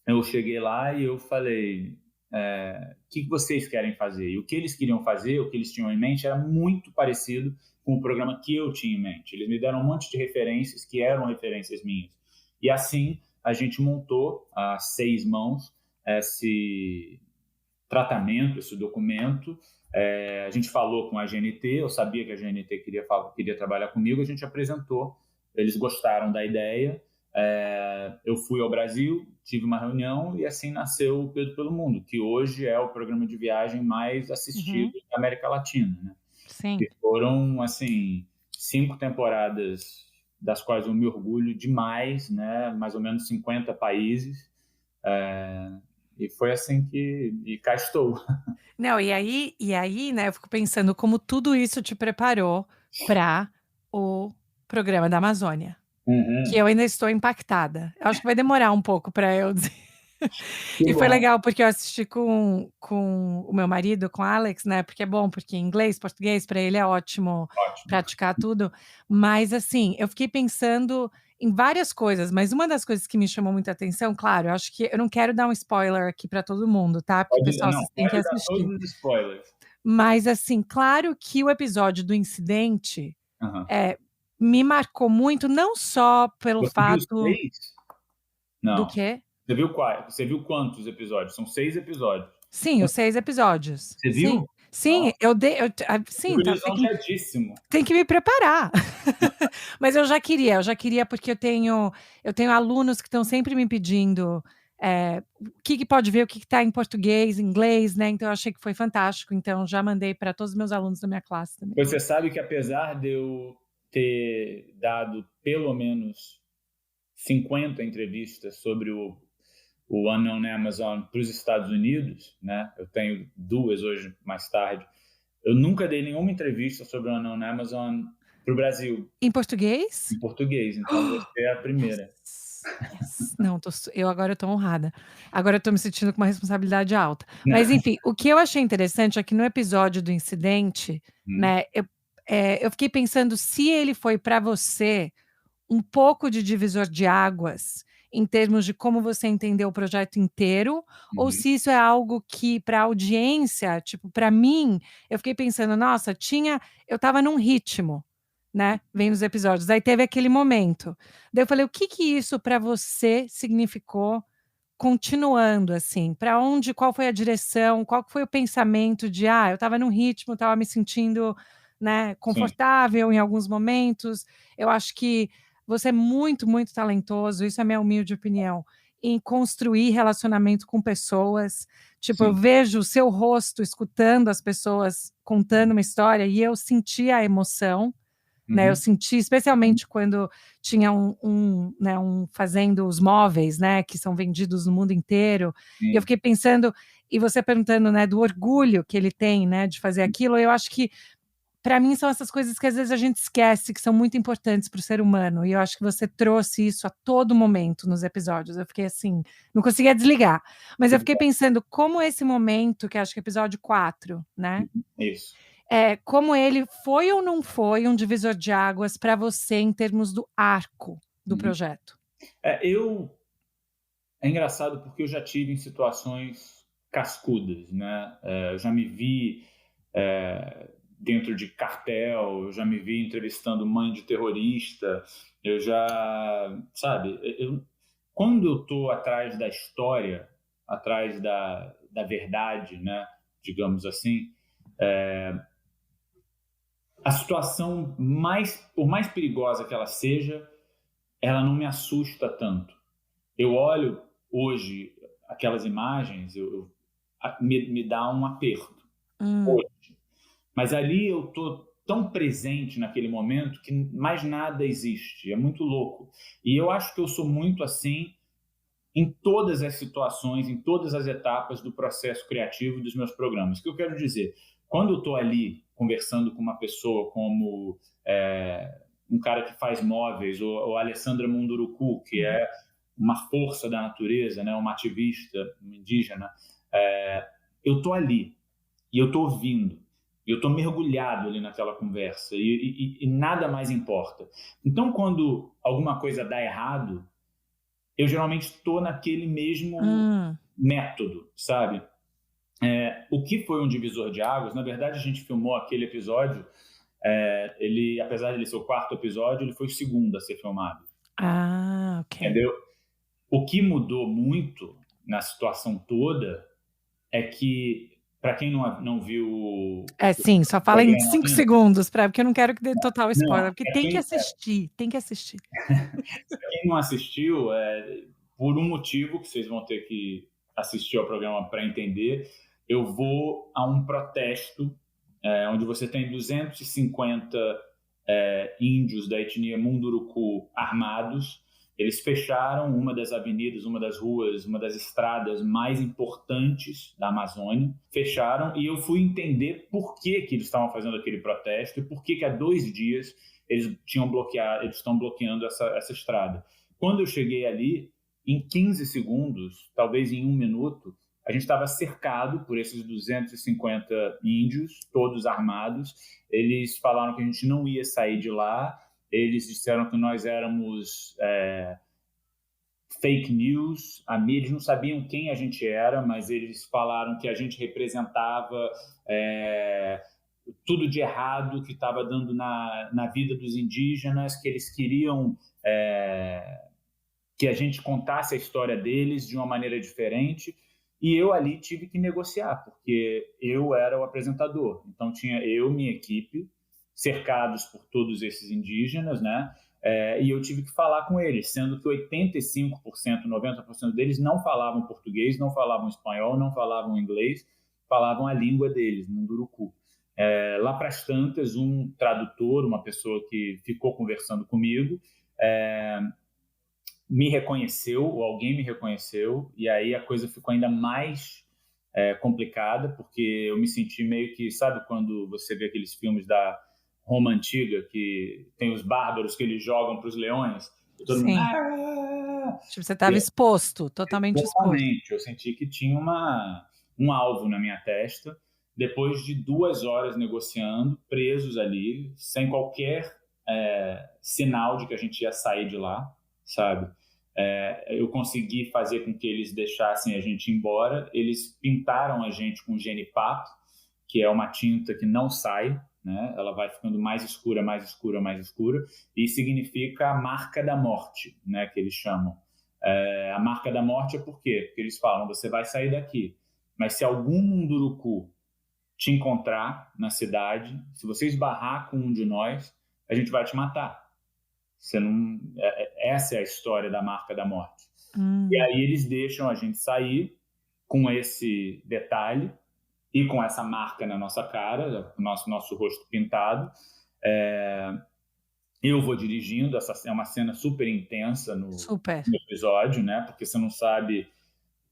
eu cheguei lá e eu falei: o que vocês querem fazer? E o que eles queriam fazer, o que eles tinham em mente, era muito parecido com o programa que eu tinha em mente. Eles me deram um monte de referências que eram referências minhas. E assim, a gente montou a 6 mãos esse tratamento, esse documento. A gente falou com a GNT, eu sabia que a GNT queria trabalhar comigo, a gente apresentou, eles gostaram da ideia. Eu fui ao Brasil, tive uma reunião e assim nasceu o Pedro pelo Mundo, que hoje é o programa de viagem mais assistido da América Latina, né? Sim. E foram, assim, 5 temporadas das quais eu me orgulho demais, né? Mais ou menos 50 países. E foi assim e cá estou. Não, e aí, né, eu fico pensando como tudo isso te preparou para o programa da Amazônia, que Uhum. eu ainda estou impactada. Eu acho que vai demorar um pouco para eu dizer. Que E foi bom. legal porque eu assisti com o meu marido, com o Alex, né, porque é bom, porque inglês, português, para ele é ótimo Ótimo. praticar tudo. Mas, assim, eu fiquei pensando em várias coisas, mas uma das coisas que me chamou muita atenção, claro, eu acho que eu não quero dar um spoiler aqui para todo mundo, tá, porque, pessoal, Não, vocês têm que pode dar assistir. todos os spoilers. Mas, assim, claro que o episódio do incidente, Uhum. me marcou muito, não só pelo Você viu os fato 6? do Não. quê? Você viu qual? Você viu quantos episódios? São 6 episódios. Sim, os 6 episódios. Você Sim. viu? Sim, Nossa, eu dei eu sim, fico tá, lisonjeadíssimo. tem que me preparar. Mas eu já queria porque eu tenho alunos que estão sempre me pedindo, o que pode ver, o que tá em português, inglês, né, então eu achei que foi fantástico, então já mandei para todos os meus alunos da minha classe também. Você sabe que apesar de eu ter dado pelo menos 50 entrevistas sobre o Unknown Amazon para os Estados Unidos, né? Eu tenho 2 hoje mais tarde. Eu nunca dei nenhuma entrevista sobre o Unknown Amazon para o Brasil, Em português? em português. Então você é a primeira. Yes, yes. Não, agora eu tô honrada. Agora eu tô me sentindo com uma responsabilidade alta. Mas enfim, o que eu achei interessante é que no episódio do incidente, né, eu fiquei pensando se ele foi para você um pouco de divisor de águas, em termos de como você entendeu o projeto inteiro, ou Uhum. se isso é algo que para a audiência, tipo, para mim, eu fiquei pensando: "Nossa, eu estava num ritmo, né, vendo os episódios, aí teve aquele momento". Daí eu falei: "O que que isso para você significou continuando, assim? Qual foi a direção, qual que foi o pensamento de: 'Ah, eu estava num ritmo, estava me sentindo, né, Sim, confortável em alguns momentos'". Eu acho que você é muito, muito talentoso, isso é a minha humilde opinião, em construir relacionamento com pessoas. Tipo, eu sim. vejo o seu rosto escutando as pessoas contando uma história e eu senti a emoção, né, eu Uhum. senti especialmente quando tinha né, fazendo os móveis, né, que são vendidos no mundo inteiro, e eu Sim. fiquei pensando, e você perguntando, né, do orgulho que ele tem, né, de fazer aquilo, eu acho que para mim são essas coisas que às vezes a gente esquece que são muito importantes para o ser humano, e eu acho que você trouxe isso a todo momento nos episódios. Eu fiquei assim, não conseguia desligar. Mas eu Que fiquei bom. pensando como esse momento, que acho que é episódio 4, né, Isso. como ele foi ou não foi um divisor de águas para você em termos do arco do Uhum. projeto? É engraçado porque eu já tive em situações cascudas, né? Eu já me vi dentro de cartel, eu já me vi entrevistando mãe de terrorista, eu já, sabe, quando eu estou atrás da história, atrás da verdade, né? digamos assim, a situação, por mais perigosa que ela seja, ela não me assusta tanto. Eu olho hoje aquelas imagens, me dá um aperto. Hoje. Mas ali eu estou tão presente naquele momento que mais nada existe. É muito louco. E eu acho que eu sou muito assim em todas as situações, em todas as etapas do processo criativo dos meus programas. O que eu quero dizer? Quando eu estou ali conversando com uma pessoa como um cara que faz móveis, ou a Alessandra Munduruku, que é uma força da natureza, né, uma ativista indígena, eu estou ali e eu estou ouvindo. E eu estou mergulhado ali naquela conversa e nada mais importa. Então, quando alguma coisa dá errado, eu geralmente estou naquele mesmo método, sabe? O que foi um divisor de águas, na verdade a gente filmou aquele episódio, ele, apesar de ele ser o 4º episódio, ele foi o 2º a ser filmado. Ok. Entendeu? O que mudou muito na situação toda é que, para quem não viu... Sim, só fala em 5 segundos, porque eu não quero que dê total spoiler, porque tem que assistir. Quem não assistiu, por um motivo que vocês vão ter que assistir ao programa para entender, eu vou a um protesto onde você tem 250 índios da etnia Munduruku armados. Eles fecharam uma das avenidas, uma das ruas, uma das estradas mais importantes da Amazônia. Fecharam e eu fui entender por que eles estavam fazendo aquele protesto e por que há 2 dias eles estão bloqueando essa estrada. Quando eu cheguei ali, em 15 segundos, talvez em 1 minuto, a gente estava cercado por esses 250 índios, todos armados. Eles falaram que a gente não ia sair de lá. Eles disseram que nós éramos fake news. Eles não sabiam quem a gente era, mas eles falaram que a gente representava tudo de errado que estava dando na vida dos indígenas, que eles queriam que a gente contasse a história deles de uma maneira diferente. E eu ali tive que negociar, porque eu era o apresentador. Então tinha eu, minha equipe, cercados por todos esses indígenas, né? E eu tive que falar com eles, sendo que 85%, 90% deles não falavam português, não falavam espanhol, não falavam inglês, falavam a língua deles, Munduruku. Lá para as tantas, um tradutor, uma pessoa que ficou conversando comigo, me reconheceu, ou alguém me reconheceu, e aí a coisa ficou ainda mais complicada, porque eu me senti meio que, sabe quando você vê aqueles filmes da Roma Antiga, que tem os bárbaros que eles jogam para os leões, e todo mundo... Tipo, você estava exposto, totalmente exposto. Eu senti que tinha um alvo na minha testa, depois de 2 horas negociando, presos ali, sem qualquer sinal de que a gente ia sair de lá, sabe? Eu consegui fazer com que eles deixassem a gente ir embora. Eles pintaram a gente com genipapo, que é uma tinta que não sai, né? Ela vai ficando mais escura, mais escura, mais escura, e significa a marca da morte, né? Que eles chamam. A marca da morte é por quê? Porque eles falam, você vai sair daqui, mas se algum Munduruku te encontrar na cidade, se você esbarrar com um de nós, a gente vai te matar. Essa é a história da marca da morte. E aí eles deixam a gente sair com esse detalhe e com essa marca na nossa cara, nosso rosto pintado. Eu vou dirigindo, essa é uma cena super intensa no episódio, né? Porque você não sabe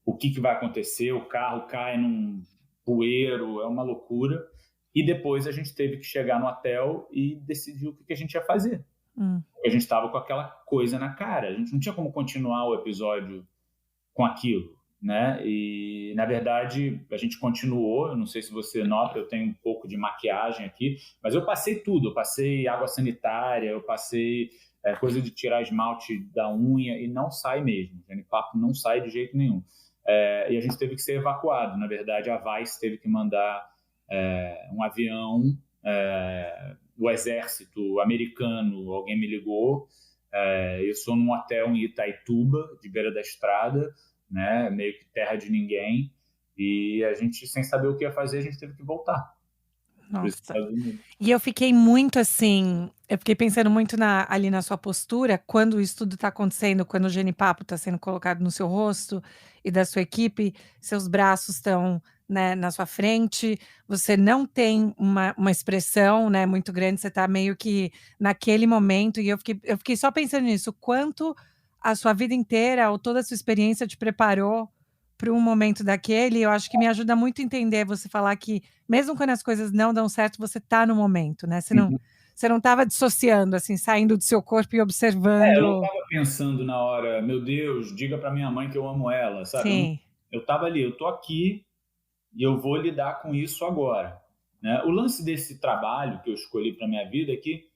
o que vai acontecer, o carro cai num bueiro, é uma loucura. E depois a gente teve que chegar no hotel e decidir o que a gente ia fazer. Porque a gente estava com aquela coisa na cara, a gente não tinha como continuar o episódio com aquilo, né? E, na verdade, a gente continuou, eu não sei se você nota, eu tenho um pouco de maquiagem aqui, mas eu passei tudo, eu passei água sanitária, eu passei coisa de tirar esmalte da unha, e não sai mesmo, o genipapo não sai de jeito nenhum. E a gente teve que ser evacuado, na verdade, a Vice teve que mandar um avião, o exército americano, alguém me ligou, eu sou num hotel em Itaituba, de beira da estrada, né, meio que terra de ninguém, E a gente, sem saber o que ia fazer, a gente teve que voltar para os Nossa. Estados Unidos. E eu fiquei muito assim, eu fiquei pensando muito ali na sua postura, quando isso tudo está acontecendo, quando o genipapo está sendo colocado no seu rosto e da sua equipe, seus braços estão, né, na sua frente, você não tem uma expressão, né, muito grande, você está meio que naquele momento, e eu fiquei só pensando nisso, quanto a sua vida inteira ou toda a sua experiência te preparou para um momento daquele. Eu acho que me ajuda muito a entender você falar que mesmo quando as coisas não dão certo, você tá no momento, né, Uhum. você não estava dissociando, assim, saindo do seu corpo e Eu não observando. estava pensando na hora, meu Deus, diga para minha mãe que eu amo ela, sabe? Sim. Eu estava ali, eu tô aqui e eu vou lidar com isso agora, né? O lance desse trabalho que eu escolhi para minha vida é que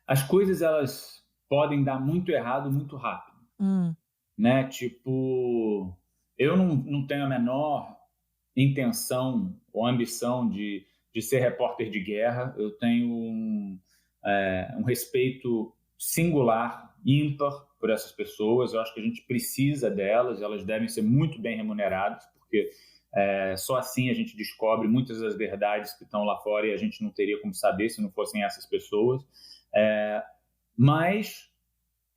as coisas elas podem dar muito errado muito rápido, Hum, né? Tipo, eu não tenho a menor intenção ou ambição de ser repórter de guerra. Eu tenho um respeito singular, ímpar por essas pessoas. Eu acho que a gente precisa delas, elas devem ser muito bem remuneradas, porque só assim a gente descobre muitas das verdades que estão lá fora e a gente não teria como saber se não fossem essas pessoas. Mas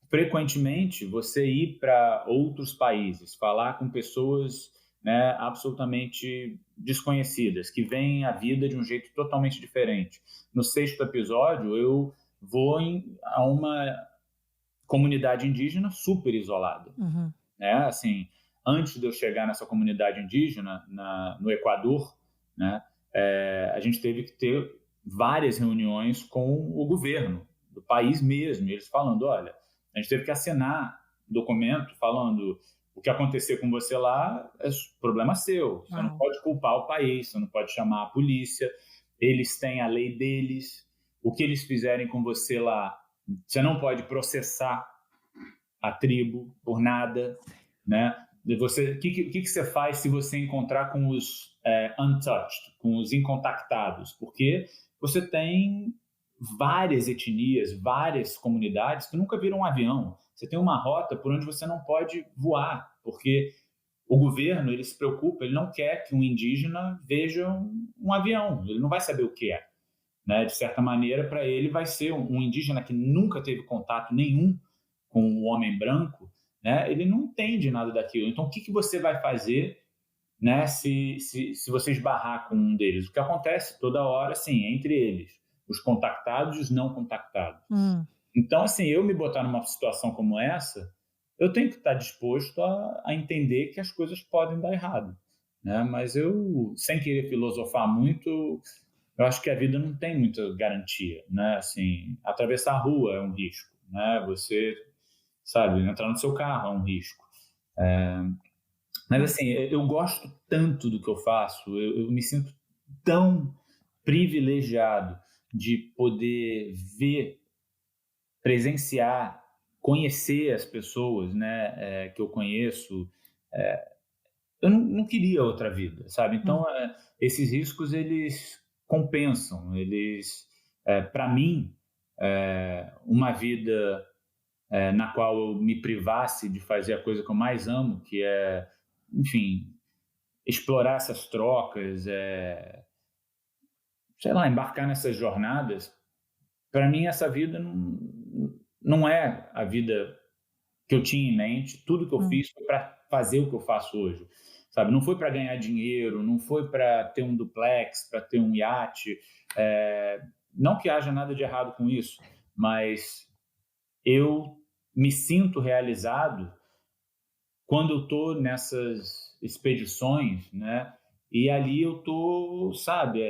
frequentemente você ir para outros países, falar com pessoas, né, absolutamente desconhecidas, que veem a vida de um jeito totalmente diferente. No sexto episódio, eu vou a uma comunidade indígena super isolada, uhum, né? Assim, antes de eu chegar nessa comunidade indígena no Equador, né, a gente teve que ter várias reuniões com o governo do país mesmo, eles falando, olha, a gente teve que assinar documento falando o que acontecer com você lá é problema seu, você não uau. pode culpar o país, você não pode chamar a polícia, eles têm a lei deles, o que eles fizerem com você lá, você não pode processar a tribo por nada, né? O que você faz se você encontrar com os untouched, com os incontactados? Porque você tem várias etnias, várias comunidades que nunca viram um avião. Você tem uma rota por onde você não pode voar, porque o governo ele se preocupa, ele não quer que um indígena veja um avião, ele não vai saber o que é. Né? De certa maneira, para ele vai ser um indígena que nunca teve contato nenhum com o homem branco, né? Ele não entende nada daquilo. Então, o que você vai fazer, né, se você esbarrar com um deles? O que acontece toda hora, assim, entre eles, os contactados e os não contactados. Hum, Então, assim, eu me botar numa situação como essa, eu tenho que estar disposto a entender que as coisas podem dar errado. Né? Mas eu, sem querer filosofar muito, eu acho que a vida não tem muita garantia. Né? Assim, atravessar a rua é um risco. Né? Você, sabe, entrar no seu carro é um risco. Mas, hum, assim, eu gosto tanto do que eu faço, eu me sinto tão privilegiado de poder ver, presenciar, conhecer as pessoas, né, que eu conheço. Eu não queria outra vida, sabe? hum, Então, esses riscos eles compensam. Eles, para mim, uma vida na qual eu me privasse de fazer a coisa que eu mais amo, que é, enfim, explorar essas trocas, sei lá, embarcar nessas jornadas. Para mim, essa vida não é a vida que eu tinha em mente. Tudo que eu hum, fiz foi para fazer o que eu faço hoje, sabe? Não foi para ganhar dinheiro, não foi para ter um duplex, para ter um iate. Não que haja nada de errado com isso, mas eu me sinto realizado quando eu estou nessas expedições, né? E ali eu tô, sabe,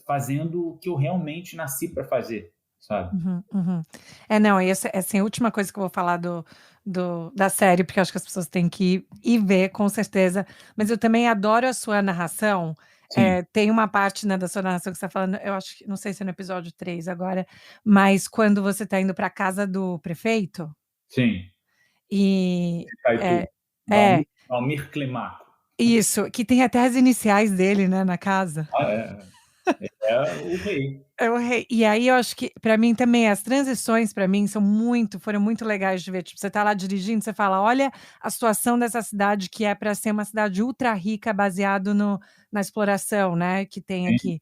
fazendo o que eu realmente nasci para fazer, sabe? uhum, uhum. É, não, essa assim, a última coisa que eu vou falar da série, porque eu acho que as pessoas têm que ir ver, com certeza, mas eu também adoro a sua narração. Sim, Tem uma parte, né, da sua narração que você tá falando, eu acho que não sei se é no episódio 3 agora, mas quando você tá indo pra casa do prefeito, sim. e Caitu, é é, Valmir Climaco. isso, que tem até as iniciais dele, né, na casa. Ah, é. É o rei. É o rei. E aí eu acho que pra mim também as transições pra mim foram muito legais de ver, tipo, você tá lá dirigindo, você fala: "Olha a situação dessa cidade que é pra ser uma cidade ultra rica baseado na exploração, né, que tem Sim. aqui".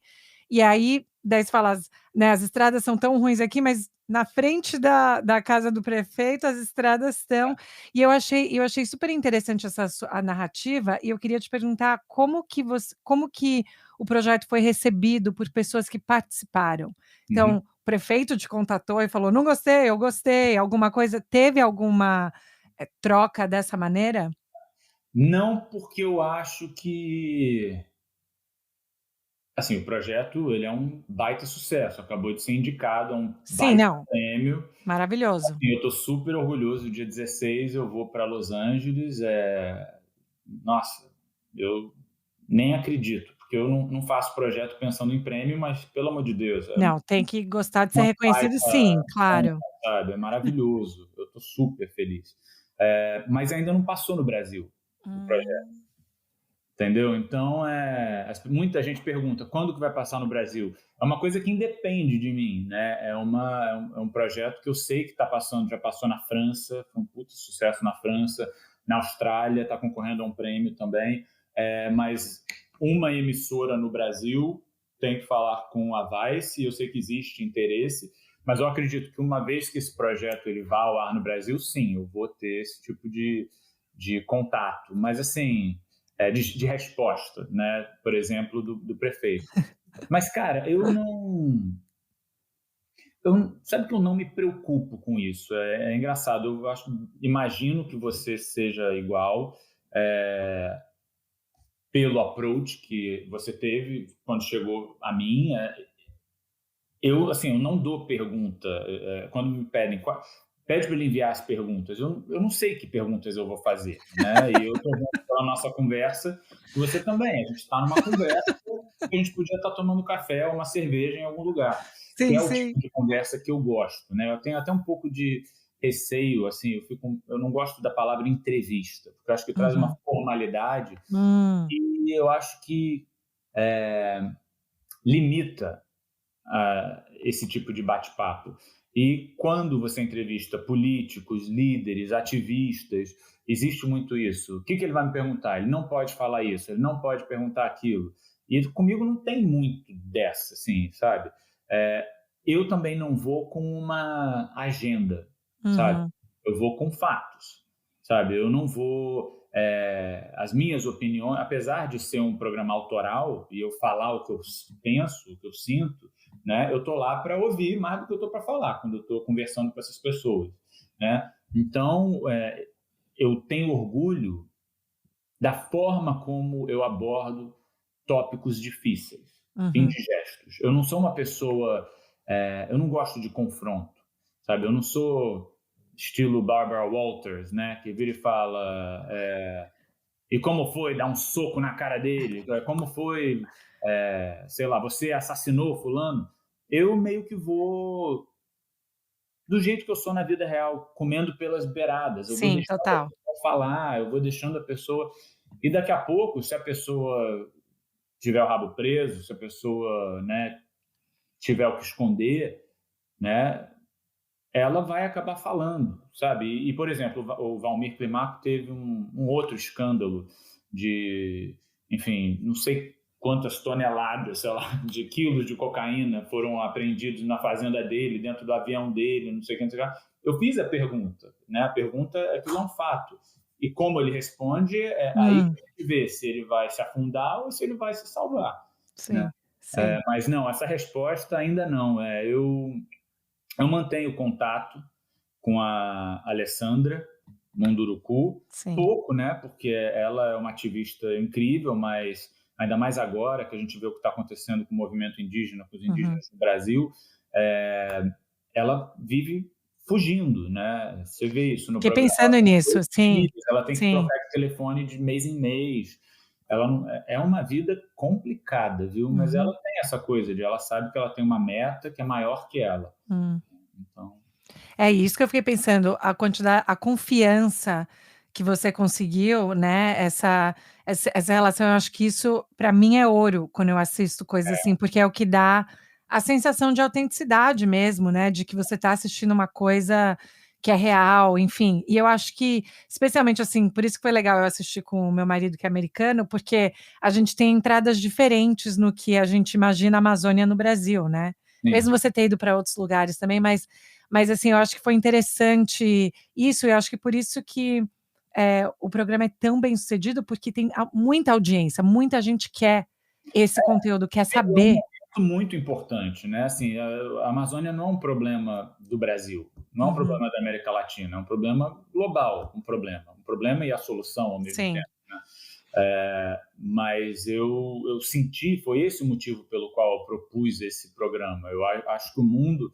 E aí, daí você fala as estradas são tão ruins aqui, mas na frente da casa do prefeito as estradas estão e eu achei super interessante a narrativa e eu queria te perguntar como que o projeto foi recebido por pessoas que participaram. Então, Uhum. o prefeito te contatou e falou: "Não gostei, eu gostei", alguma coisa teve alguma, troca dessa maneira? Não, porque eu acho que, assim, o projeto ele é um baita sucesso, acabou de ser indicado a um Sim, baita não, prêmio. maravilhoso. E eu estou super orgulhoso, dia 16 eu vou para Los Angeles, nossa, eu nem acredito, porque eu não faço projeto pensando em prêmio, mas pelo amor de Deus, é Não, tem que gostar de ser uma reconhecido baita sim, honra, claro. sabe, é maravilhoso, eu estou super feliz. Mas ainda não passou no Brasil, o projeto. Hum. Entendeu? Então, muita gente pergunta quando que vai passar no Brasil. É uma coisa que independe de mim, né? É um projeto que eu sei que está passando, já passou na França, foi um puto sucesso na França, na Austrália, está concorrendo a um prêmio também. Mas uma emissora no Brasil tem que falar com a Vice, e eu sei que existe interesse, mas eu acredito que uma vez que esse projeto ele vá ao ar no Brasil, sim, eu vou ter esse tipo de contato. Mas assim de resposta, né? Por exemplo, do prefeito. Mas, cara, sabe que eu não me preocupo com isso. É engraçado. Imagino que você seja igual pelo approach que você teve quando chegou a mim. Eu não dou pergunta. Quando me pedem, pede para ele enviar as perguntas. Eu não sei que perguntas eu vou fazer, né? E eu estou vendo pela nossa conversa que você também. A gente está numa conversa que a gente podia estar tomando café ou uma cerveja em algum lugar, que Sim, é o sim. tipo de conversa que eu gosto, né? Eu tenho até um pouco de receio, assim, eu não gosto da palavra entrevista, porque eu acho que traz uma Uhum. formalidade Hum. e eu acho que limita esse tipo de bate-papo. E quando você entrevista políticos, líderes, ativistas, existe muito isso. O que ele vai me perguntar? Ele não pode falar isso, ele não pode perguntar aquilo. E comigo não tem muito dessa, assim, sabe? É, eu também não vou com uma agenda, sabe? Uhum. Eu vou com fatos, sabe? Eu não vou. As minhas opiniões, apesar de ser um programa autoral e eu falar o que eu penso, o que eu sinto, né? Eu estou lá para ouvir mais do que eu estou para falar quando eu estou conversando com essas pessoas, né? Então, eu tenho orgulho da forma como eu abordo tópicos difíceis, Uhum. indigestos. Eu não sou uma pessoa, eu não gosto de confronto, sabe? Eu não sou estilo Barbara Walters, né? Que vira e fala, e como foi dar um soco na cara dele? Como foi, sei lá, você assassinou fulano? Eu meio que vou do jeito que eu sou na vida real, comendo pelas beiradas. Eu vou Sim, deixando a total. pessoa falar, eu vou deixando a pessoa. E daqui a pouco, se a pessoa tiver o rabo preso, se a pessoa, né, tiver o que esconder, né, ela vai acabar falando, sabe? Por exemplo, o Valmir Climaco teve um outro escândalo de, enfim, não sei quantas toneladas, sei lá, de quilos de cocaína foram apreendidos na fazenda dele, dentro do avião dele, não sei o que, não sei o que. Eu fiz a pergunta, né? A pergunta é que é um fato. E como ele responde, aí Hum. a gente vê se ele vai se afundar ou se ele vai se salvar, né? Sim, sim. Mas não, essa resposta ainda não. Eu mantenho contato com a Alessandra Munduruku, Sim. pouco, né? Porque ela é uma ativista incrível, mas ainda mais agora que a gente vê o que está acontecendo com o movimento indígena, com os Uhum. indígenas no Brasil, é, ela vive fugindo, né? Você vê isso no Fiquei programa. Ela pensando tem nisso, 2 sim, filhos, ela tem que sim. trocar de telefone de mês em mês. Ela é uma vida complicada, viu? Mas ela Uhum. tem essa coisa de ela sabe que ela tem uma meta que é maior que ela. Hum. Então, É isso que eu fiquei pensando, a confiança que você conseguiu, né, essa relação, eu acho que isso para mim é ouro, quando eu assisto coisas assim, porque é o que dá a sensação de autenticidade mesmo, né, de que você está assistindo uma coisa que é real, enfim. E eu acho que, especialmente assim, por isso que foi legal eu assistir com o meu marido que é americano, porque a gente tem entradas diferentes no que a gente imagina a Amazônia no Brasil, né. Sim. Mesmo você ter ido para outros lugares também, mas assim, eu acho que foi interessante isso, eu acho que por isso que, o programa é tão bem-sucedido, porque tem muita audiência, muita gente quer esse conteúdo, quer É um saber. momento muito importante, né? Assim, a Amazônia não é um problema do Brasil, não é um Uhum. problema da América Latina, é um problema global, um problema e a solução ao mesmo Sim. tempo, né? Mas eu senti, foi esse o motivo pelo qual eu propus esse programa. Eu acho que o mundo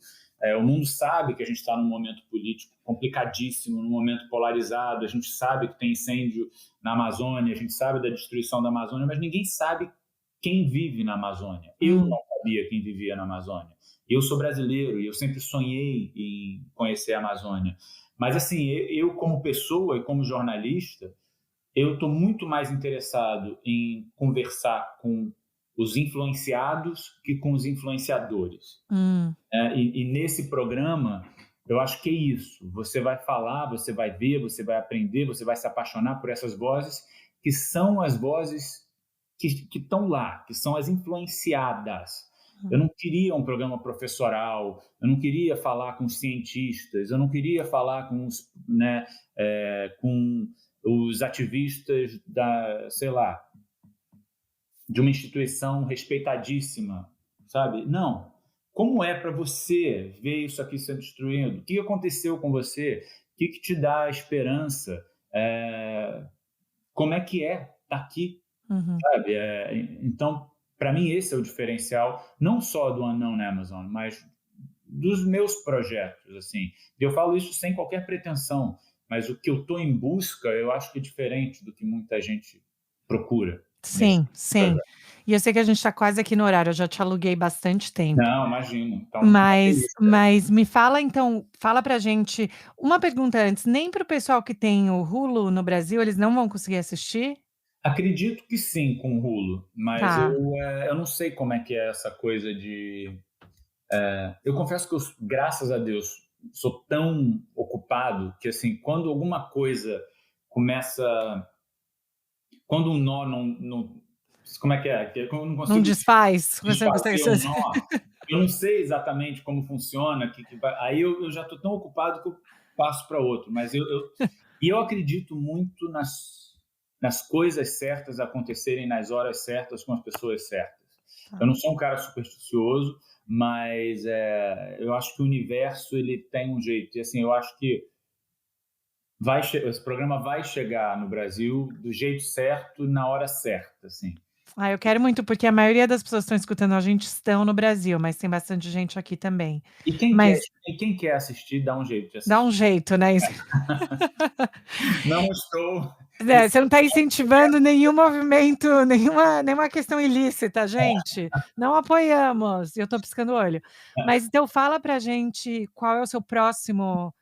sabe que a gente está num momento político complicadíssimo, num momento polarizado, a gente sabe que tem incêndio na Amazônia, a gente sabe da destruição da Amazônia, mas ninguém sabe quem vive na Amazônia. Eu Hum. não sabia quem vivia na Amazônia. Eu sou brasileiro e eu sempre sonhei em conhecer a Amazônia. Mas, assim, eu como pessoa e como jornalista, eu estou muito mais interessado em conversar com os influenciados que com os influenciadores. Hum. E nesse programa, eu acho que é isso. Você vai falar, você vai ver, você vai aprender, você vai se apaixonar por essas vozes, que são as vozes que estão lá, que são as influenciadas. Eu não queria um programa professoral, eu não queria falar com cientistas, eu não queria falar com com os ativistas sei lá, de uma instituição respeitadíssima, sabe? Não. Como é para você ver isso aqui sendo destruído? O que aconteceu com você? O que te dá esperança? Como é que tá aqui, Uhum. sabe? Então, para mim, esse é o diferencial, não só do Unknown Amazon, mas dos meus projetos, assim. Eu falo isso sem qualquer pretensão, mas o que eu estou em busca, eu acho que é diferente do que muita gente procura nesse Sim, sim. projeto. E eu sei que a gente está quase aqui no horário, eu já te aluguei bastante tempo. Não, imagino. Então, fica Mas feliz. mas me fala então, fala pra gente uma pergunta antes, nem para o pessoal que tem o Hulu no Brasil, eles não vão conseguir assistir? Acredito que sim, com o Hulu, mas Tá. eu não sei como é que é essa coisa de... Eu confesso que eu, graças a Deus, sou tão ocupado que, assim, quando alguma coisa começa... Quando um nó não como é que é? Que eu não Não consigo desfaz? Você não consegue desfazer um nó, eu não sei exatamente como funciona, aí eu já estou tão ocupado que eu passo para outro, mas eu acredito muito nas coisas certas acontecerem nas horas certas com as pessoas certas. Eu não sou um cara supersticioso, mas eu acho que o universo ele tem um jeito. E assim, eu acho que esse programa vai chegar no Brasil do jeito certo, na hora certa, assim. Ah, eu quero muito, porque a maioria das pessoas que estão escutando a gente estão no Brasil, mas tem bastante gente aqui também. Mas E quem quer assistir, dá um jeito de dá um assistir. jeito, né? Não estou... É, você não está incentivando nenhum movimento, nenhuma questão ilícita, gente. Não apoiamos. Eu estou piscando o olho. Mas então fala pra gente qual é o seu próximo,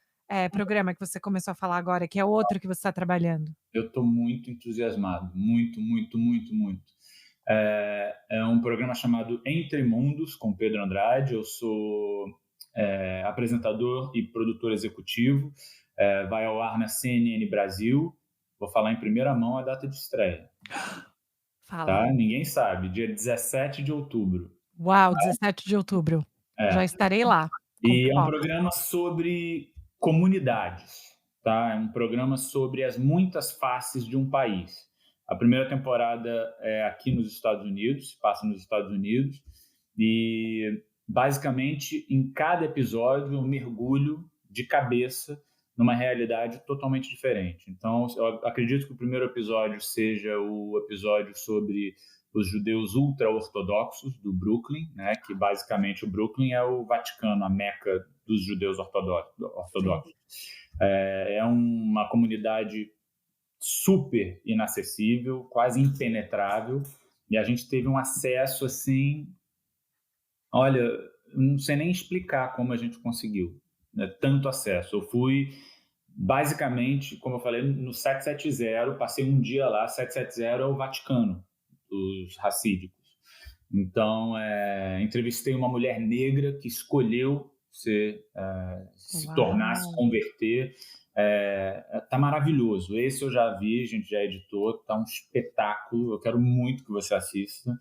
programa que você começou a falar agora, que é outro que você está trabalhando. Eu estou muito entusiasmado, muito, muito, muito, muito. É um programa chamado Entre Mundos, com Pedro Andrade. Eu sou apresentador e produtor executivo. Vai ao ar na CNN Brasil. Vou falar em primeira mão a data de estreia. Fala. Tá? Ninguém sabe, dia 17 de outubro. Uau, 17 de outubro. Já É. estarei lá, com E é um pipoca. programa sobre comunidades, tá? É um programa sobre as muitas faces de um país. A primeira temporada é aqui nos Estados Unidos, passa nos Estados Unidos, e basicamente em cada episódio eu mergulho de cabeça numa realidade totalmente diferente. Então, eu acredito que o primeiro episódio seja o episódio sobre os judeus ultra-ortodoxos do Brooklyn, né, que basicamente o Brooklyn é o Vaticano, a Meca dos judeus ortodoxos. É uma comunidade super inacessível, quase impenetrável, e a gente teve um acesso assim, olha, não sei nem explicar como a gente conseguiu, né, tanto acesso. Eu fui basicamente, como eu falei, no 770, passei um dia lá. 770 é o Vaticano dos racídicos. Então, entrevistei uma mulher negra que escolheu se tornar, se converter. Tá maravilhoso. Esse eu já vi, a gente já editou, tá um espetáculo. Eu quero muito que você assista.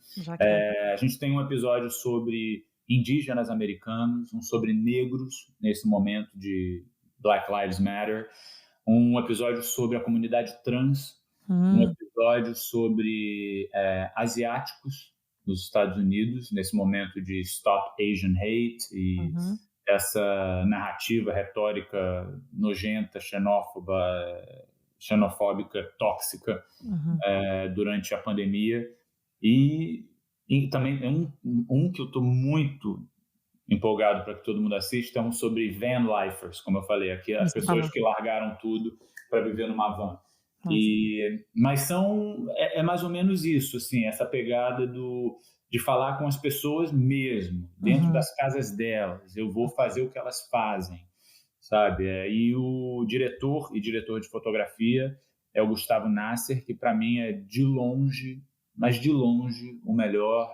A gente tem um episódio sobre indígenas americanos, um sobre negros nesse momento de Black Lives Matter, um episódio sobre a comunidade trans, um episódio sobre asiáticos nos Estados Unidos, nesse momento de Stop Asian Hate e essa narrativa retórica nojenta, xenofóbica, tóxica durante a pandemia. E também um que eu estou muito empolgado para que todo mundo assista, é um sobre van lifers, como eu falei aqui, as pessoas que largaram tudo para viver numa van. Mas é mais ou menos isso, assim, essa pegada de falar com as pessoas mesmo, dentro das casas delas. Eu vou fazer o que elas fazem, sabe? E o diretor de fotografia é o Gustavo Nasser, que para mim é de longe, mas de longe, o melhor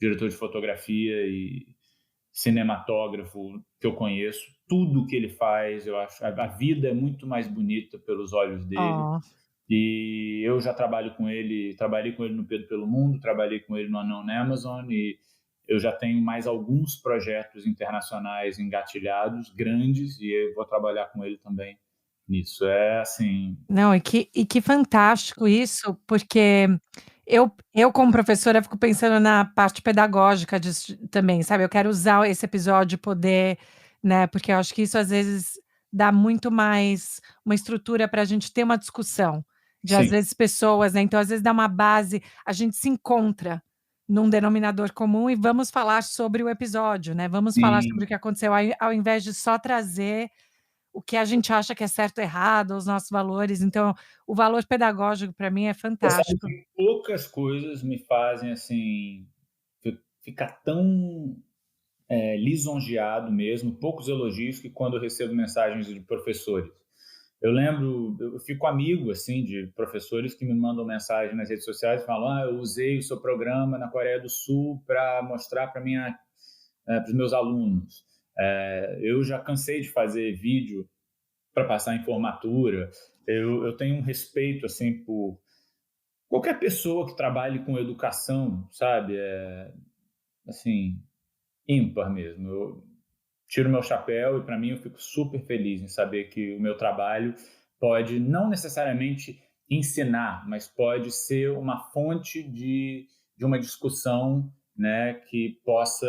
diretor de fotografia e cinematógrafo que eu conheço. Tudo que ele faz, eu acho, a vida é muito mais bonita pelos olhos dele. E eu já trabalhei com ele no Pedro pelo Mundo, trabalhei com ele no Unknown Amazon, e eu já tenho mais alguns projetos internacionais engatilhados, grandes, e eu vou trabalhar com ele também nisso. É assim... Não, e que fantástico isso, porque eu como professora fico pensando na parte pedagógica disso também, sabe? Eu quero usar esse episódio e poder, né? Porque eu acho que isso às vezes dá muito mais uma estrutura para a gente ter uma discussão de às vezes pessoas, né? Então às vezes dá uma base, a gente se encontra num denominador comum e vamos falar sobre o episódio, né? Vamos falar sobre o que aconteceu, ao invés de só trazer o que a gente acha que é certo ou errado, os nossos valores. Então, o valor pedagógico para mim é fantástico. Sabe que poucas coisas me fazem assim ficar tão lisonjeado mesmo, poucos elogios, que quando eu recebo mensagens de professores. Eu fico amigo assim de professores que me mandam mensagem nas redes sociais e falam: eu usei o seu programa na Coreia do Sul para mostrar para os meus alunos. Eu já cansei de fazer vídeo para passar em formatura. Eu tenho um respeito assim por qualquer pessoa que trabalhe com educação, sabe? Assim, ímpar mesmo. Eu tiro meu chapéu e, para mim, eu fico super feliz em saber que o meu trabalho pode não necessariamente ensinar, mas pode ser uma fonte de uma discussão, né, que possa,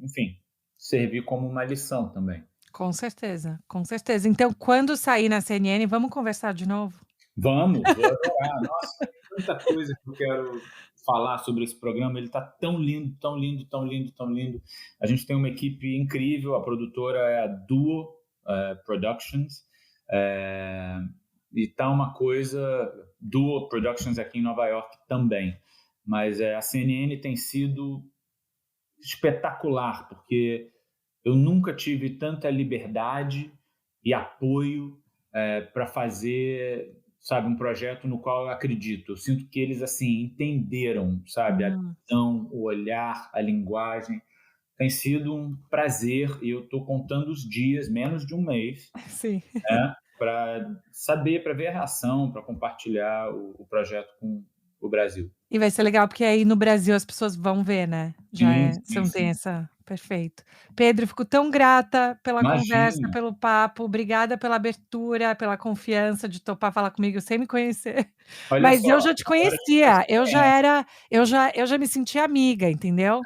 enfim, servir como uma lição também. Com certeza, com certeza. Então, quando sair na CNN, vamos conversar de novo? Vamos, vou adorar. Nossa, tem tanta coisa que eu quero falar sobre esse programa. Ele está tão lindo, tão lindo, tão lindo, tão lindo. A gente tem uma equipe incrível. A produtora é a Duo Productions. E tá uma coisa... Duo Productions aqui em Nova York também. Mas a CNN tem sido espetacular, porque eu nunca tive tanta liberdade e apoio para fazer, sabe, um projeto no qual eu acredito. Eu sinto que eles, assim, entenderam, sabe, a visão, o olhar, a linguagem. Tem sido um prazer, e eu estou contando os dias, menos de um mês, para saber, para ver a reação, para compartilhar o projeto com o Brasil. E vai ser legal, porque aí no Brasil as pessoas vão ver, né? Você não tem essa... Perfeito. Pedro, fico tão grata pela conversa, pelo papo. Obrigada pela abertura, pela confiança de topar falar comigo sem me conhecer. Mas eu já te conhecia, eu já me sentia amiga, entendeu?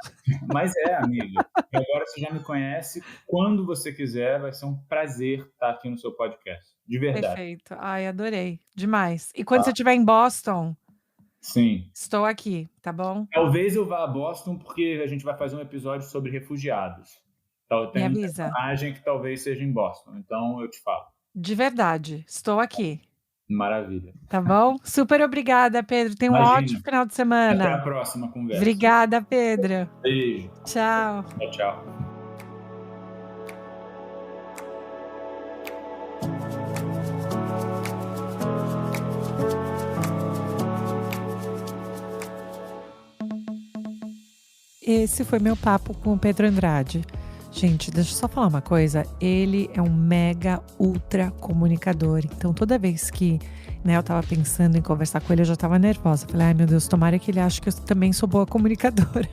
Mas amiga. E agora você já me conhece. Quando você quiser, vai ser um prazer estar aqui no seu podcast. De verdade. Perfeito. Ai, adorei. Demais. E quando você estiver em Boston... Sim. Estou aqui, tá bom? Talvez eu vá a Boston, porque a gente vai fazer um episódio sobre refugiados. Então, tem um personagem que talvez seja em Boston. Então, eu te falo. De verdade, estou aqui. Maravilha. Tá bom? Super obrigada, Pedro. Tenha um ótimo final de semana. Até a próxima conversa. Obrigada, Pedro. Beijo. Tchau. Tchau. esse foi meu papo com o Pedro Andrade. Gente, deixa eu só falar uma coisa. Ele é um mega ultra comunicador. Então, toda vez que eu tava pensando em conversar com ele, eu já tava nervosa. Falei, ai meu Deus, tomara que ele ache que eu também sou boa comunicadora.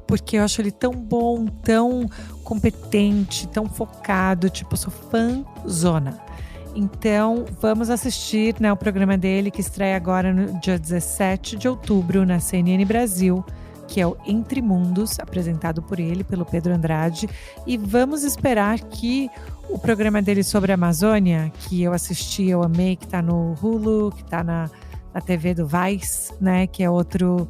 Porque eu acho ele tão bom, tão competente, tão focado. Tipo, eu sou fãzona. Então, vamos assistir o programa dele, que estreia agora no dia 17 de outubro na CNN Brasil, que é o Entre Mundos, apresentado por ele, pelo Pedro Andrade. E vamos esperar que o programa dele sobre a Amazônia, que eu assisti, eu amei, que tá no Hulu, que tá na TV do Vice, né, que é outro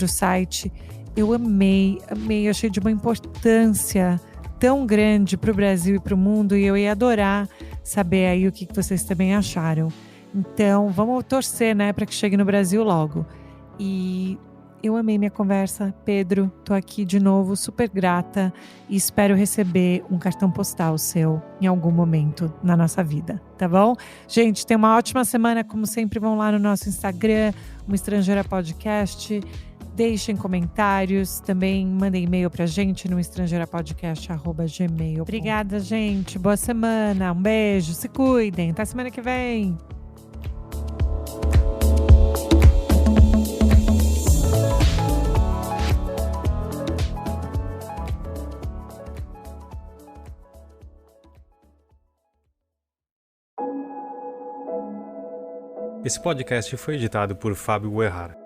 site. Eu amei, eu achei de uma importância tão grande para o Brasil e para o mundo, e eu ia adorar saber aí o que vocês também acharam. Então, vamos torcer, para que chegue no Brasil logo. E eu amei minha conversa, Pedro. Tô aqui de novo, super grata, e espero receber um cartão postal seu em algum momento na nossa vida, tá bom? Gente, tenha uma ótima semana. Como sempre, vão lá no nosso Instagram, Uma Estrangeira Podcast. Deixem comentários, também mandem e-mail pra gente no estrangeirapodcast@gmail.com. Obrigada, gente. Boa semana. Um beijo. Se cuidem. Até semana que vem. Esse podcast foi editado por Fábio Guerrara.